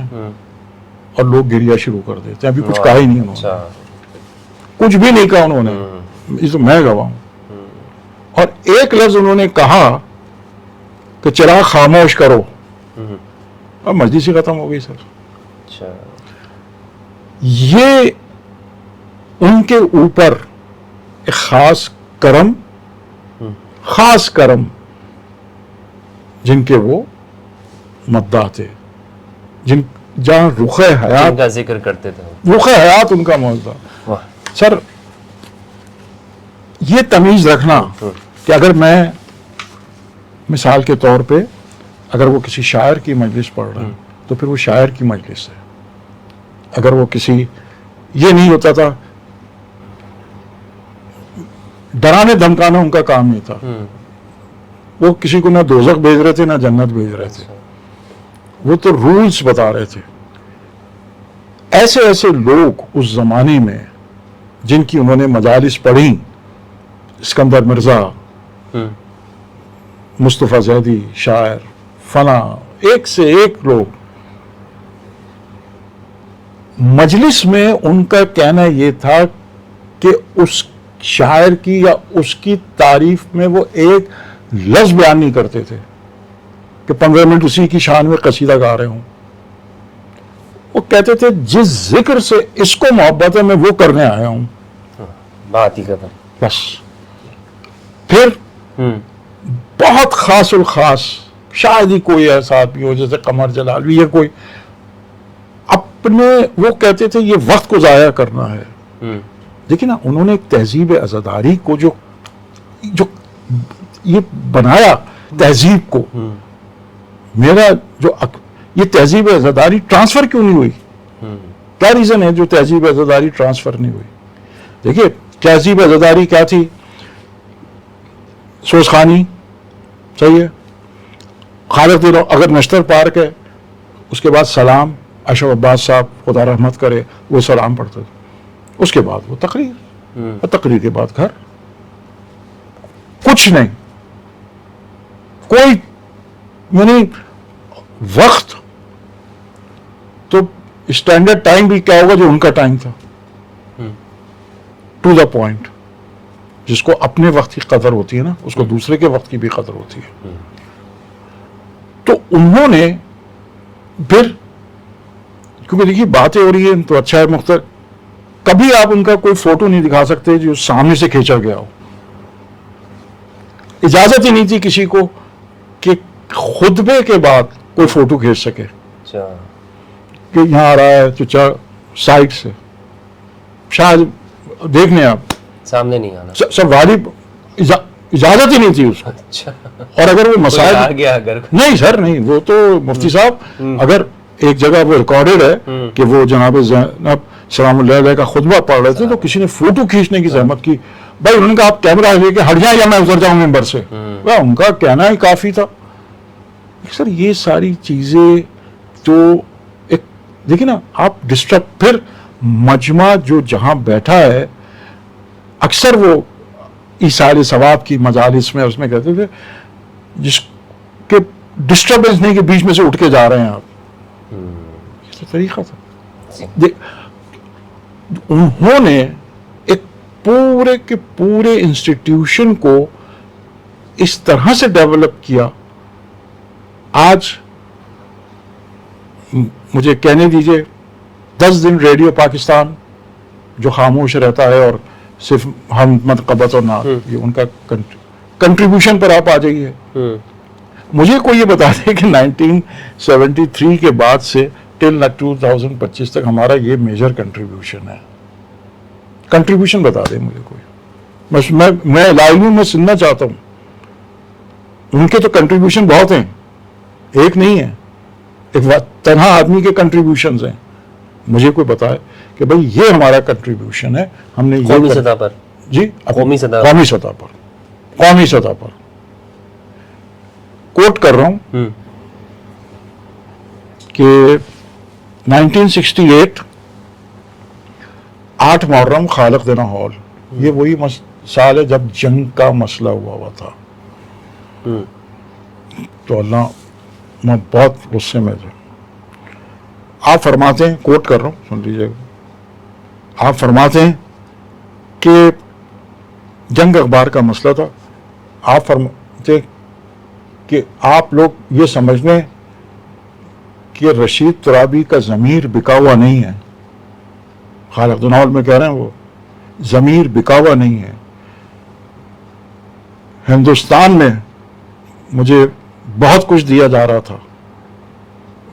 اور لوگ گریہ شروع کر دیتے ہیں۔ ابھی کچھ کہا ہی نہیں انہوں نے، کچھ بھی نہیں کہا انہوں نے، یہ تو میں گواہ ہوں۔ اور ایک لفظ انہوں نے کہا کہ چراغ خاموش کرو، اب مجلس ہی ختم ہو گئی سر۔ یہ ان کے اوپر ایک خاص کرم جن کے وہ مداح تھے، جن جہاں رخ حیات ان کا ذکر کرتے تھے. رخ حیات ان کا موضوع تھا. واہ. سر یہ تمیز رکھنا کہ اگر میں مثال کے طور پہ اگر وہ کسی شاعر کی مجلس پڑھ رہا ہے تو پھر وہ شاعر کی مجلس ہے. اگر وہ کسی یہ نہیں ہوتا تھا ڈرانے دھمکانا ان کا کام نہیں تھا. وہ کسی کو نہ دوزخ بھیج رہے تھے نہ جنت بھیج رہے تھے. وہ تو رولز بتا رہے تھے. ایسے ایسے لوگ اس زمانے میں جن کی انہوں نے مجالس پڑھی، اسکندر مرزا، مصطفیٰ زیدی شاعر، فلاں، ایک سے ایک لوگ، مجلس میں ان کا کہنا یہ تھا کہ اس شاعر کی یا اس کی تعریف میں وہ ایک لفظ بیان نہیں کرتے تھے کہ 15 منٹ اسی کی شان میں قصیدہ گا رہے ہوں. وہ کہتے تھے جس ذکر سے اس کو محبت ہے میں وہ کرنے آیا ہوں بات ہی ختم. بس. پھر بہت خاص الخاص شاید ہی کوئی ایسا آدمی ہو جیسے قمر جلالی یا کوئی اپنے، وہ کہتے تھے یہ وقت کو ضائع کرنا ہے. دیکھیں نا انہوں نے ایک تہذیب عزاداری کو جو یہ بنایا تہذیب کو، میرا جو یہ تہذیب عزاداری ٹرانسفر کیوں نہیں ہوئی؟ کیا ریزن ہے جو تہذیب عزاداری ٹرانسفر نہیں ہوئی؟ دیکھیے تہذیب عزاداری کیا تھی؟ سوزخانی، صحیح ہے. خالق دلوں اگر نشتر پارک ہے اس کے بعد سلام، اشرف عباس صاحب خدا رحمت کرے وہ سلام پڑھتے تھے. اس کے بعد وہ تقریر، اور تقریر کے بعد گھر. کچھ نہیں، کوئی یعنی وقت تو اسٹینڈرڈ ٹائم بھی کیا ہوگا جو ان کا ٹائم تھا، ٹو دا پوائنٹ. جس کو اپنے وقت کی قدر ہوتی ہے نا اس کو دوسرے کے وقت کی بھی قدر ہوتی ہے. تو انہوں نے پھر کیونکہ دیکھیے باتیں ہو رہی ہیں تو اچھا ہے مختار، کبھی آپ ان کا کوئی فوٹو نہیں دکھا سکتے جو سامنے سے کھینچا گیا ہو. اجازت ہی نہیں تھی کسی کو کہ خطبے کے بعد کوئی فوٹو کھینچ سکے کہ یہاں آ رہا ہے تو سائڈ سے شاید دیکھ لیں آپ، سامنے نہیں آنا. سب واجب اجازت ہی نہیں تھی اس کو. اچھا. اور اگر وہ مسائل آ گیا اگر نہیں سر نہیں، وہ تو مفتی صاحب اگر ایک جگہ وہ ریکارڈڈ ہے کہ وہ جناب زینب سلام اللہ علیہ کا خطبہ پڑھ رہے تھے تو کسی نے فوٹو کھینچنے کی زحمت کی. بھائی انہوں نے کہا آپ کیمرہ لے کے ہٹ جائیں یا میں اتر جاؤں ممبر سے. ان کا کہنا ہی کافی تھا. سر یہ ساری چیزیں تو ایک دیکھیں نا آپ ڈسٹرب. پھر مجمع جو جہاں بیٹھا ہے اکثر وہ ایصال ثواب کی مجالس میں اس میں کہتے تھے جس کے ڈسٹربنس نہیں کہ بیچ میں سے اٹھ کے جا رہے ہیں آپ. یہ تو طریقہ تھا. انہوں نے ایک پورے کے پورے انسٹیٹیوشن کو اس طرح سے ڈیولپ کیا. آج مجھے کہنے دیجئے 10 دن ریڈیو پاکستان جو خاموش رہتا ہے اور صرف ہم منقبت اور نعت یہ ان کا کنٹریبیوشن پر آپ آ جائیے. مجھے کوئی یہ بتا دے کہ 1973 کے بعد سے ٹل 2025 تک ہمارا یہ میجر کنٹریبیوشن ہے. کنٹریبیوشن بتا دیں مجھے کوئی. میں لائیو میں سننا چاہتا ہوں. ان کے تو کنٹریبیوشن بہت ہیں، ایک نہیں ہے، ایک تنہا آدمی کے کنٹریبیوشنز ہیں. مجھے کوئی بتائے کہ بھئی یہ ہمارا کنٹریبیوشن ہے، ہم نے قومی سطح پر. جی قومی سطح قومی سطح پر کوٹ کر رہا ہوں کہ 1968 8 محرم خالق دینا ہال، یہ وہی سال ہے جب جنگ کا مسئلہ ہوا تھا. تو اللہ میں بہت غصے میں تھا. آپ فرماتے ہیں، کوٹ کر رہا ہوں سن لیجیے گا، آپ فرماتے ہیں کہ جنگ اخبار کا مسئلہ تھا. آپ فرماتے ہیں کہ آپ لوگ یہ سمجھ لیں کہ رشید ترابی کا ضمیر بکا ہوا نہیں ہے. خالق دنال میں کہہ رہے ہیں وہ ضمیر بکا ہوا نہیں ہے. ہندوستان میں مجھے بہت کچھ دیا جا رہا تھا،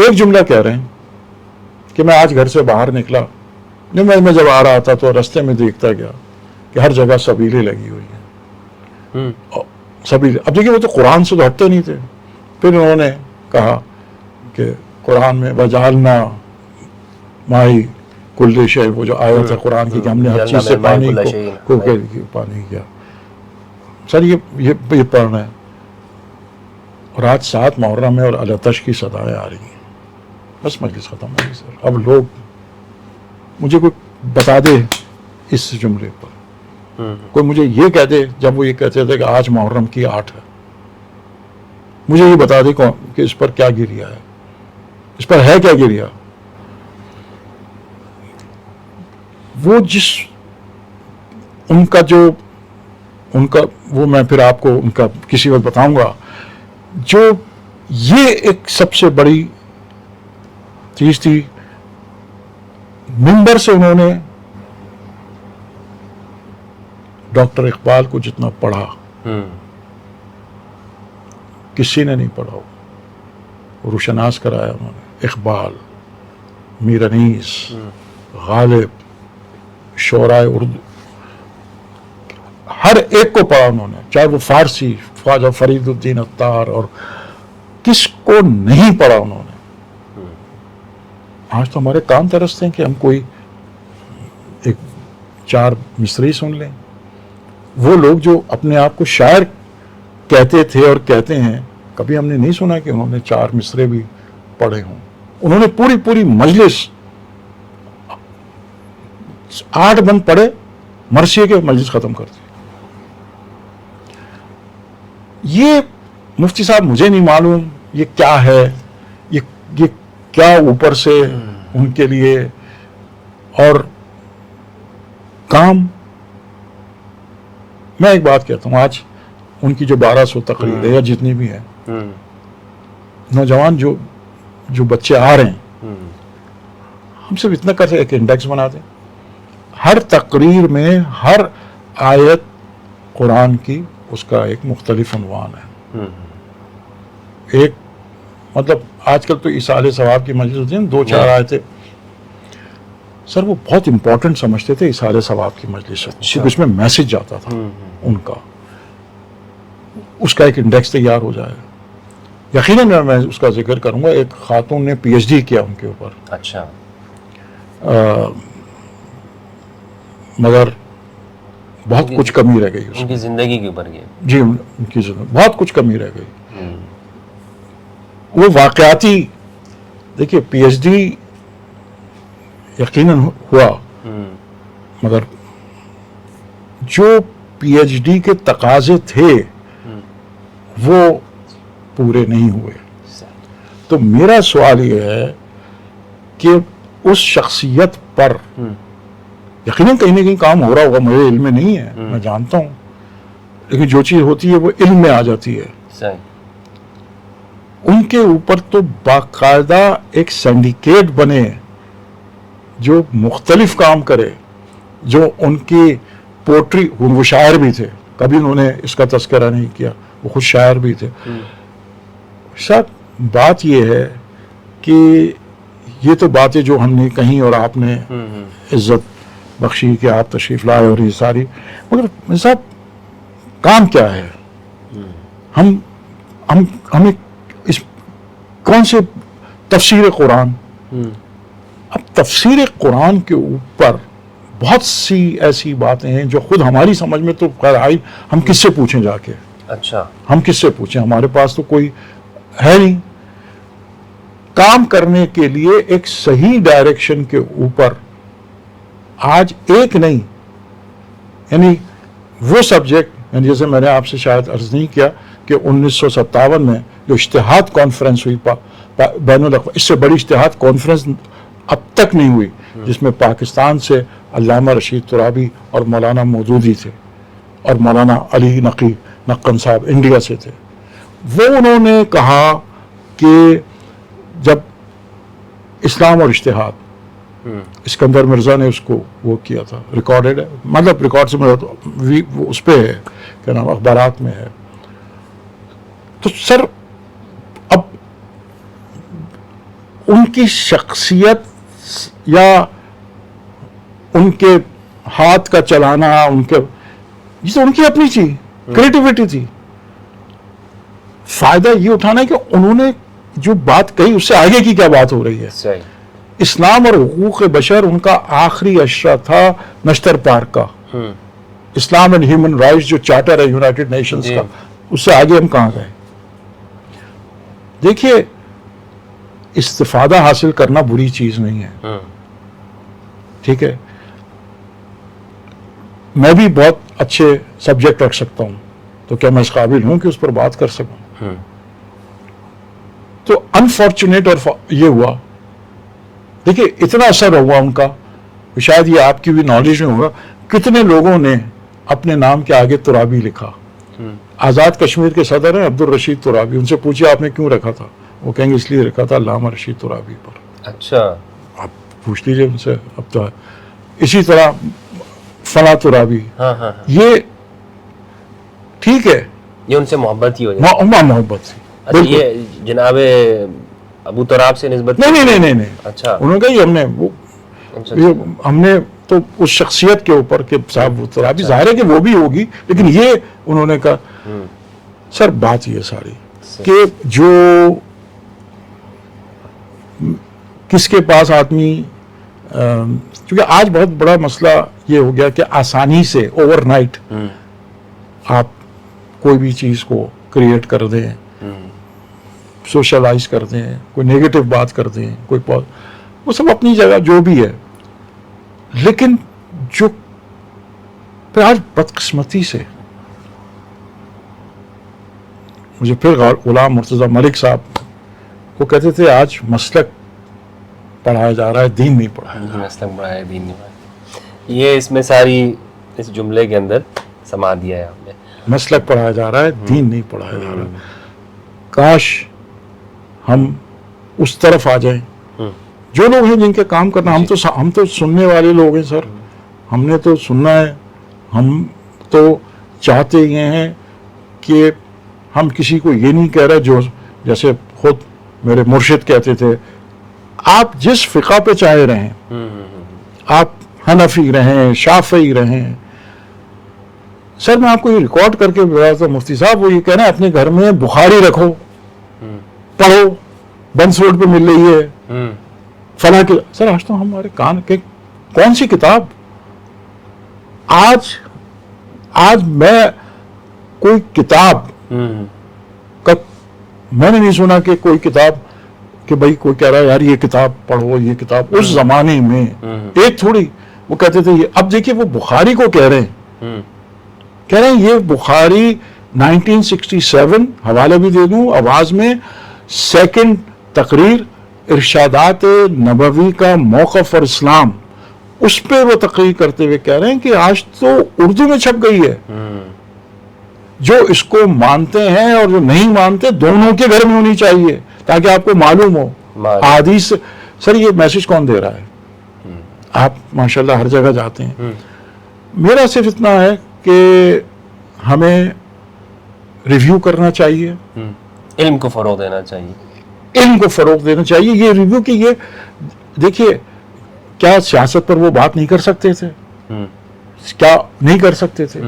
ایک جملہ کہہ رہے ہیں کہ میں آج گھر سے باہر نکلا، میں جب آ رہا تھا تو رستے میں دیکھتا گیا کہ ہر جگہ سبیلیں لگی ہوئی ہیں، سبیلیں. اب دیکھیے وہ تو قرآن سے تو ہٹتے نہیں تھے. پھر انہوں نے کہا کہ قرآن میں وجعلنا مائی کل شیء، وہ جو آیت ہے قرآن کی کہ ہم نے ہر چیز سے پانی کو پانی کیا. سر یہ پڑھنا ہے. اور آج 7 محرم ہے اور العطش کی صدایں آ رہی ہیں. بس مجلس ختم ہو گئی سر. اب لوگ مجھے کوئی بتا دے اس جملے پر، کوئی مجھے یہ کہہ دے، جب وہ یہ کہتے تھے کہ آج محرم کی 8 ہے، مجھے یہ بتا دے کہ اس پر کیا گریا ہے، اس پر ہے کیا گریا. وہ جس ان کا وہ میں پھر آپ کو ان کا کسی وقت بتاؤں گا، جو یہ ایک سب سے بڑی چیز تھی. منبر سے انہوں نے ڈاکٹر اقبال کو جتنا پڑھا کسی نے نہیں پڑھا. روشناس کرایا انہوں نے. اقبال، میر انیس، غالب، شعرائے اردو، ہر ایک کو پڑھا انہوں نے، چاہے وہ فارسی، خواجہ فرید الدین عطار، اور کس کو نہیں پڑھا انہوں نے. آج تو ہمارے کان ترستے ہیں کہ ہم کوئی 4 مصرعی سن لیں. وہ لوگ جو اپنے آپ کو شاعر کہتے تھے اور کہتے ہیں، کبھی ہم نے نہیں سنا کہ انہوں نے 4 مصرے بھی پڑھے ہوں. انہوں نے پوری مجلس 8 بند پڑھے، مرثیے کے مجلس ختم کر دی. یہ مفتی صاحب مجھے نہیں معلوم یہ کیا ہے، یہ کیا اوپر سے ان کے لیے. اور کام، میں ایک بات کہتا ہوں، آج ان کی جو 1200 تقریر ہے یا جتنی بھی ہے، نوجوان جو بچے آ رہے ہیں، ہم صرف اتنا کر ایک انڈیکس بنا دیں. ہر تقریر میں ہر آیت قرآن کی اس کا ایک مختلف عنوان ہے. ایک مطلب آج کل تو ایصال ثواب کی مجلس ہوتی ہے، 2-4 آیتیں. سر وہ بہت امپورٹنٹ سمجھتے تھے ایصال ثواب کی مجلس، صرف اس میں میسج جاتا تھا ان کا. اس کا ایک انڈیکس تیار ہو جائے. یقیناً میں اس کا ذکر کروں گا. ایک خاتون نے PhD کیا ان کے اوپر. اچھا. مگر بہت کچھ کمی رہ گئی ان کی زندگی کے اوپر. جی ان کی زندگی بہت کچھ کمی رہ گئی. وہ واقعاتی، دیکھیے PhD یقیناً ہوا، مگر جو PhD کے تقاضے تھے وہ پورے نہیں ہوئے. تو میرا سوال یہ ہے کہ اس شخصیت پر یقیناً کہیں نہ کہیں کام ہو رہا ہوگا، مجھے علم میں نہیں ہے، میں جانتا ہوں، لیکن جو چیز ہوتی ہے وہ علم میں آ جاتی ہے. ان کے اوپر تو باقاعدہ ایک سینڈیکیٹ بنے جو مختلف کام کرے، جو ان کی پوٹری، وہ شاعر بھی تھے، کبھی انہوں نے اس کا تذکرہ نہیں کیا، وہ خود شاعر بھی تھے. صاحب بات یہ ہے کہ یہ تو باتیں جو ہم نے کہیں اور آپ نے عزت بخشی کہ آپ تشریف لائے اور یہ ساری، مگر صاحب کام کیا ہے؟ ہمیں اس کون سے تفسیر قرآن، اب تفسیر قرآن کے اوپر بہت سی ایسی باتیں ہیں جو خود ہماری سمجھ میں تو خیر آئی، ہم کس سے پوچھیں جا کے؟ اچھا، ہم کس سے پوچھیں؟ ہمارے پاس تو کوئی ہے نہیں. کام کرنے کے لیے ایک صحیح ڈائریکشن کے اوپر آج ایک نہیں، یعنی وہ سبجیکٹ، یعنی جیسے میں نے آپ سے شاید عرض نہیں کیا کہ 1957 میں جو اشتہاد کانفرنس ہوئی بین الاقوامی، اس سے بڑی اشتہاد کانفرنس اب تک نہیں ہوئی، جس میں پاکستان سے علامہ رشید ترابی اور مولانا مودودی تھے، اور مولانا علی نقن صاحب انڈیا سے تھے. وہ انہوں نے کہا کہ جب اسلام اور اشتہاد، اسکندر مرزا نے اس کو وہ کیا تھا، ریکارڈڈ ہے، مطلب ریکارڈ سے وہ اس پہ ہے، کیا نام، اخبارات میں ہے. تو سر اب ان کی شخصیت یا ان کے ہاتھ کا چلانا، ان کے یہ تو ان کی اپنی تھی، کریٹیوٹی تھی. فائدہ یہ اٹھانا ہے کہ انہوں نے جو بات کہی اس سے آگے کی کیا بات ہو رہی ہے. صحیح. اسلام اور حقوق بشر ان کا آخری اشرا تھا نشتر پارک کا. اسلام اینڈ ہیومن رائٹس جو چارٹر ہے یونائٹڈ نیشنز کا، اس سے آگے ہم کہاں گئے. دیکھیے استفادہ حاصل کرنا بری چیز نہیں ہے، ٹھیک ہے. میں بھی بہت اچھے سبجیکٹ رکھ سکتا ہوں، تو کیا میں اس قابل ہوں کہ اس پر بات کر سکوں؟ تو انفارچونیٹ اور یہ ہوا، دیکھیے اتنا اثر ہوا ان کا، شاید یہ آپ کی بھی نالج میں ہوگا، کتنے لوگوں نے اپنے نام کے آگے ترابی لکھا. آزاد کشمیر کے صدر ہیں عبدالرشید ترابی، ان سے پوچھے آپ نے کیوں رکھا تھا؟ وہ کہیں گے اس لیے رکھا تھا علامہ رشید ترابی پر. اچھا. آپ پوچھ لیجیے ان سے. اب تو اسی طرح فلاں ترابی، یہ ٹھیک ہے، یہ ان سے محبت ہی ہو جائے. محبت تھی. اچھا، یہ جناب ابو تراب سے نسبت؟ نہیں. اچھا. انہوں نے کہا یہ ہم نے ہم نے تو اس شخصیت کے اوپر کہ صاحب وہ ترابی، ظاہر ہے کہ وہ بھی ہوگی، لیکن یہ انہوں نے کہا. سر بات یہ ساری کہ جو کس کے پاس آدمی، کیونکہ آج بہت بڑا مسئلہ یہ ہو گیا کہ آسانی سے اوور نائٹ آپ کوئی بھی چیز کو کریٹ کر دیں، سوشلائز کر دیں، کوئی نیگیٹو بات کر دیں، کوئی وہ سب اپنی جگہ جو بھی ہے. لیکن جو پھر آج بدقسمتی سے مجھے پھر غلام مرتضیٰ ملک صاحب وہ کہتے تھے آج مسلک پڑھایا جا رہا ہے، دین نہیں پڑھایا جا رہا. مسلک پڑھایا ہے، دین نہیں پڑھایا. یہ اس میں ساری اس جملے کے اندر سما دیا ہے آپ نے. مسلک پڑھایا جا رہا ہے، دین نہیں پڑھایا جا رہا. کاش ہم اس طرف آ جائیں. جو لوگ ہیں جن کے کام کرنا، ہم تو سننے والے لوگ ہیں سر، ہم نے تو سننا ہے. ہم تو چاہتے یہ ہیں کہ ہم کسی کو یہ نہیں کہہ رہے، جو جیسے خود میرے مرشد کہتے تھے، آپ جس فقہ پہ چاہے رہیں، آپ حنفی رہیں، شافعی رہیں. سر میں آپ کو یہ ریکارڈ کر کے بتایا تھا، مفتی صاحب وہ یہ کہہ رہے ہیں اپنے گھر میں بخاری رکھو، پڑھو، بنس روڈ پہ مل رہی ہے فلاں کی. سر آج تو ہمارے کان کے کون سی کتاب، آج میں کوئی کتاب کا میں نے نہیں سنا کہ کوئی کتاب کہ بھائی کوئی کہہ رہا ہے یار یہ کتاب پڑھو، یہ کتاب. اس زمانے میں ایک تھوڑی وہ کہتے تھے یہ. اب دیکھیے وہ بخاری کو کہہ رہے ہیں یہ بخاری 1967 حوالے بھی دے دوں آواز میں، سیکنڈ تقریر ارشادات نبوی کا موقف اور اسلام، اس پہ وہ تقریر کرتے ہوئے کہہ رہے ہیں کہ آج تو اردو میں چھپ گئی ہے. جو اس کو مانتے ہیں اور جو نہیں مانتے دونوں کے گھر میں ہونی چاہیے تاکہ آپ کو معلوم ہو. حدیث سر یہ میسج کون دے رہا ہے؟ آپ ماشاءاللہ ہر جگہ جاتے ہیں. میرا صرف اتنا ہے کہ ہمیں ریویو کرنا چاہیے، علم کو فروغ دینا چاہیے، علم کو فروغ دینا چاہیے. یہ ریویو کی یہ دیکھیے کیا سیاست پر وہ بات نہیں کر سکتے تھے؟ کیا نہیں کر سکتے تھے؟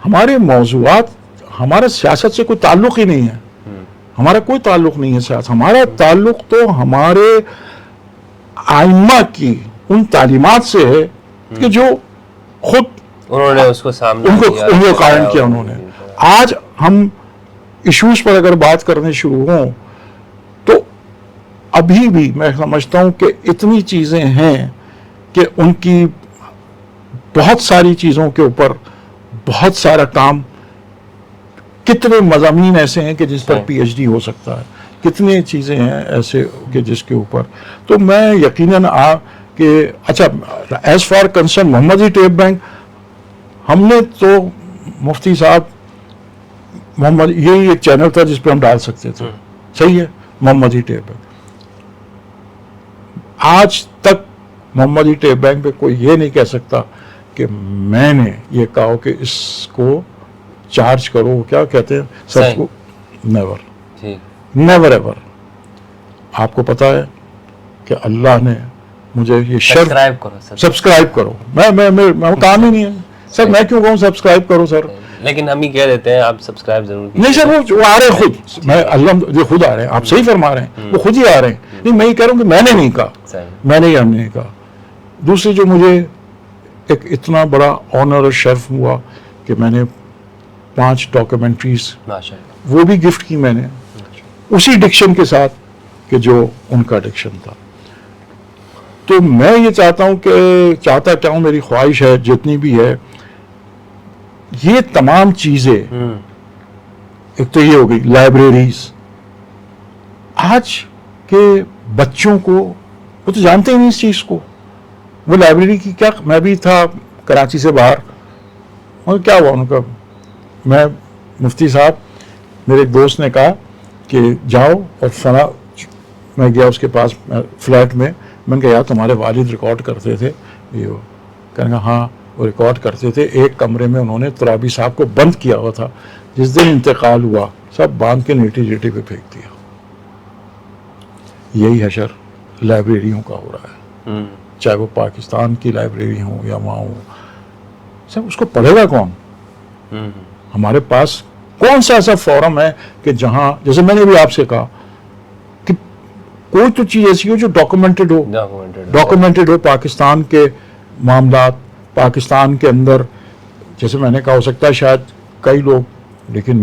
ہمارے موضوعات، ہمارا سیاست سے کوئی تعلق ہی نہیں ہے، ہمارا کوئی تعلق نہیں ہے سیاست. ہمارا تعلق تو ہمارے آئمہ کی ان تعلیمات سے ہے کہ جو خود انہوں نے اس کو سامنے ان کو قائم کیا انہوں نے. آج ہم ایشوز پر اگر بات کرنے شروع ہوں تو ابھی بھی میں سمجھتا ہوں کہ اتنی چیزیں ہیں کہ ان کی بہت ساری چیزوں کے اوپر بہت سارا کام. کتنے مضامین ایسے ہیں کہ جس پر پی ایچ ڈی ہو سکتا ہے، کتنے چیزیں ہیں ایسے کہ جس کے اوپر. تو میں یقیناً کہ اچھا ایز فار کنسرن محمدی ٹیپ بینک، ہم نے تو مفتی صاحب محمد یہی ایک چینل تھا جس پہ ہم ڈال سکتے تھے، صحیح ہے، محمدی ٹیپ بینک. آج تک محمدی ٹیپ بینک پہ کوئی یہ نہیں کہہ سکتا کہ میں نے یہ کہا کہ اس کو چارج کرو، کیا کہتے ہیں سب کو، نیور ایور. آپ کو پتا ہے کہ اللہ نے مجھے یہ شرف سبسکرائب کرو سر. سبسکرائب کرو. میں کام ہی نہیں ہے سر, میں کیوں کہوں سبسکرائب کرو سر؟ لیکن ہم ہی کہہ دیتے ہیں آپ سبسکرائب ضرور نہیں سر, وہ آ رہے ہیں خود, میں اللہ خود آ رہے ہیں, آپ صحیح فرما رہے ہیں, وہ خود ہی آ رہے ہیں. نہیں میں یہ کہہ رہا ہوں کہ میں نے نہیں کہا, صحیح. میں نے ہم نے کہا. دوسری جو مجھے ایک اتنا بڑا آنر اور شرف ہوا کہ میں نے 5 ڈاکیومنٹریز ماشاء اللہ. وہ بھی گفٹ کی میں نے اسی ڈکشن کے ساتھ کہ جو ان کا ڈکشن تھا. تو میں یہ چاہتا ہوں کہ چاہتا کیا ہوں, میری خواہش ہے جتنی بھی ہے, یہ تمام چیزیں, ایک تو یہ ہو گئی لائبریریز, آج کے بچوں کو وہ تو جانتے ہی نہیں اس چیز کو. وہ لائبریری کی کیا, میں بھی تھا کراچی سے باہر, اور کیا ہوا ان کا, میں مفتی صاحب, میرے ایک دوست نے کہا کہ جاؤ اور فلاں, میں گیا اس کے پاس فلیٹ میں نے کہا یار تمہارے والد ریکارڈ کرتے تھے, یہ کہنے کا ہاں وہ ریکارڈ کرتے تھے. ایک کمرے میں انہوں نے ترابی صاحب کو بند کیا ہوا تھا, جس دن انتقال ہوا سب باندھ کے نیٹی جیٹی پہ پھینک دیا. یہی حشر لائبریریوں کا ہو رہا ہے, چاہے وہ پاکستان کی لائبریری ہوں یا وہاں ہوں. سب اس کو پڑھے گا کون؟ ہمارے پاس کون سا ایسا فورم ہے کہ جہاں, جیسے میں نے بھی آپ سے کہا کہ کوئی تو چیز ایسی ہو جو ڈاکومنٹڈ ہو, پاکستان کے معاملات, پاکستان کے اندر. جیسے میں نے کہا, ہو سکتا ہے شاید کئی لوگ, لیکن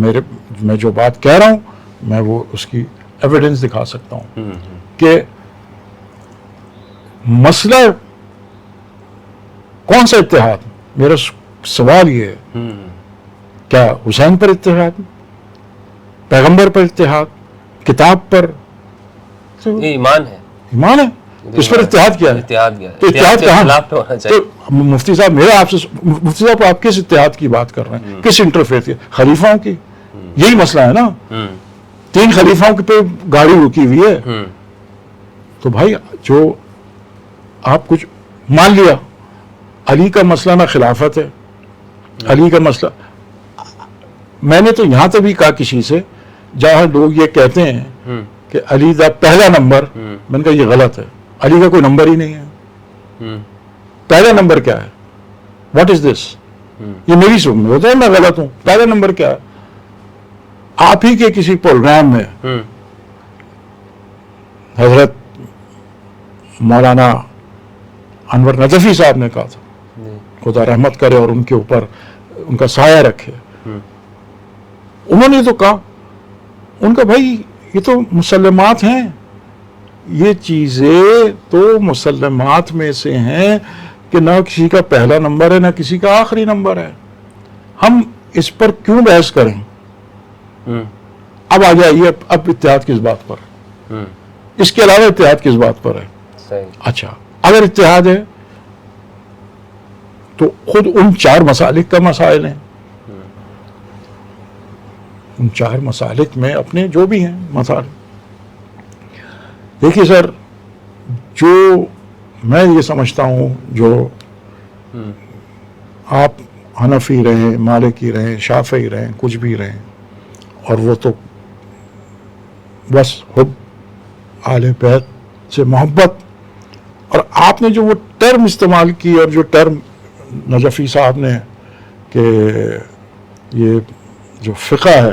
میں جو بات کہہ رہا ہوں میں وہ اس کی ایویڈنس دکھا سکتا ہوں کہ مسئلہ کون سا اتحاد. میرا سوال یہ ہے, کیا حسین پر اتحاد, پیغمبر پر اتحاد, کتاب پر یہ ایمان ہے, ایمان ہے, اس پر اتحاد کیا ہے؟ تو اتحاد کہاں؟ تو مفتی صاحب میرا آپ سے, مفتی صاحب آپ کس اتحاد کی بات کر رہے ہیں, کس انٹرفیت کی؟ خلیفاؤں کی. یہی مسئلہ ہے نا, 3 خلیفاؤں پہ گاڑی رکی ہوئی ہے. تو بھائی جو آپ کچھ مان لیا, علی کا مسئلہ نہ خلافت ہے, علی کا مسئلہ, میں نے تو یہاں تک بھی کہا کسی سے جہاں لوگ یہ کہتے ہیں کہ علی دا پہلا نمبر, میں نے کہا یہ غلط ہے, علی کا کوئی نمبر ہی نہیں ہے. پہلا نمبر کیا ہے؟ واٹ از دس؟ یہ میری سمجھ ہوتا ہے, میں غلط ہوں. پہلا نمبر کیا ہے؟ آپ ہی کے کسی پروگرام میں حضرت مولانا انور نجفی صاحب نے کہا تھا, خدا رحمت کرے اور ان کے اوپر ان کا سایہ رکھے, انہوں نے تو کہا, ان کا بھائی یہ تو مسلمات ہیں, یہ چیزیں تو مسلمات میں سے ہیں کہ نہ کسی کا پہلا نمبر ہے نہ کسی کا آخری نمبر ہے. ہم اس پر کیوں بحث کریں؟ اب آ جائیے, اب اتحاد کس بات پر ہے؟ اس کے علاوہ اتحاد کس بات پر ہے؟ اچھا اگر اتحاد ہے تو خود ان 4 مسالک کا مسائل ہیں, ان 4 مسالک میں اپنے جو بھی ہیں مسائل. دیکھیے سر, جو میں یہ سمجھتا ہوں, جو آپ حنفی رہیں, مالکی رہیں, شافعی رہیں, کچھ بھی رہیں, اور وہ تو بس حب آل بیت سے محبت, اور آپ نے جو وہ ٹرم استعمال کی, اور جو ٹرم نجفی صاحب نے کہ یہ جو فقہ ہے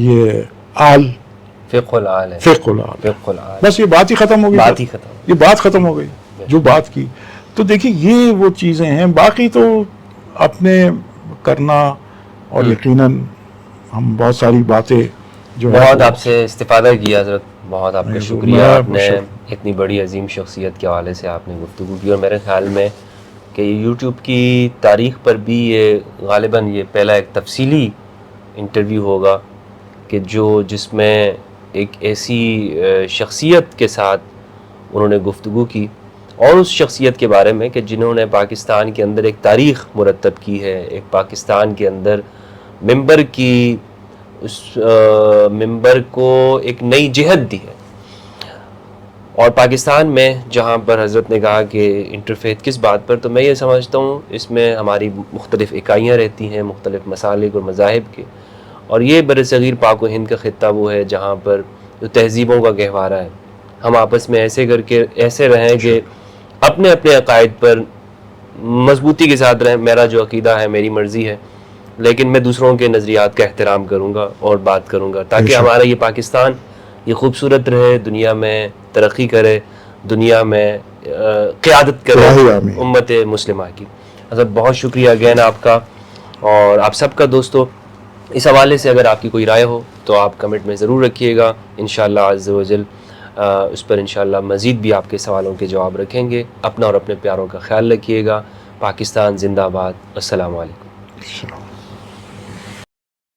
یہ آل فقہ العال ہے, فقہ العال, فقہ العال, بس یہ بات ہی ختم ہو گئی, بات ہی ختم, یہ بات ختم ہو گئی جو بات کی. تو دیکھیے یہ وہ چیزیں ہیں, باقی تو اپنے کرنا, اور یقیناً ہم بہت ساری باتیں جو بہت آپ سے استفادہ کیا حضرت, بہت آپ کا شکریہ. آپ نے اتنی بڑی عظیم شخصیت کے حوالے سے آپ نے گفتگو کی, اور میرے خیال میں کہ یوٹیوب کی تاریخ پر بھی یہ غالباً یہ پہلا ایک تفصیلی انٹرویو ہوگا کہ جس میں ایک ایسی شخصیت کے ساتھ انہوں نے گفتگو کی, اور اس شخصیت کے بارے میں کہ جنہوں نے پاکستان کے اندر ایک تاریخ مرتب کی ہے, ایک پاکستان کے اندر ممبر کی, اس ممبر کو ایک نئی جہت دی ہے. اور پاکستان میں جہاں پر حضرت نے کہا کہ انٹرفیتھ کس بات پر, تو میں یہ سمجھتا ہوں اس میں ہماری مختلف اکائیاں رہتی ہیں, مختلف مسالک اور مذاہب کے, اور یہ برصغیر پاک و ہند کا خطہ وہ ہے جہاں پر جو تہذیبوں کا گہوارہ ہے, ہم آپس میں ایسے رہیں کہ اپنے اپنے عقائد پر مضبوطی کے ساتھ رہیں. میرا جو عقیدہ ہے میری مرضی ہے، لیکن میں دوسروں کے نظریات کا احترام کروں گا اور بات کروں گا، تاکہ ہمارا یہ پاکستان یہ خوبصورت رہے، دنیا میں ترقی کرے، دنیا میں قیادت کرے امت مسلمہ کی. حضرت بہت شکریہ اگین آپ کا اور آپ سب کا. دوستو اس حوالے سے اگر آپ کی کوئی رائے ہو تو آپ کمنٹ میں ضرور رکھیے گا، انشاءاللہ عز و جل اس پر انشاءاللہ مزید بھی آپ کے سوالوں کے جواب رکھیں گے. اپنا اور اپنے پیاروں کا خیال رکھیے گا. پاکستان زندہ باد. السلام علیکم.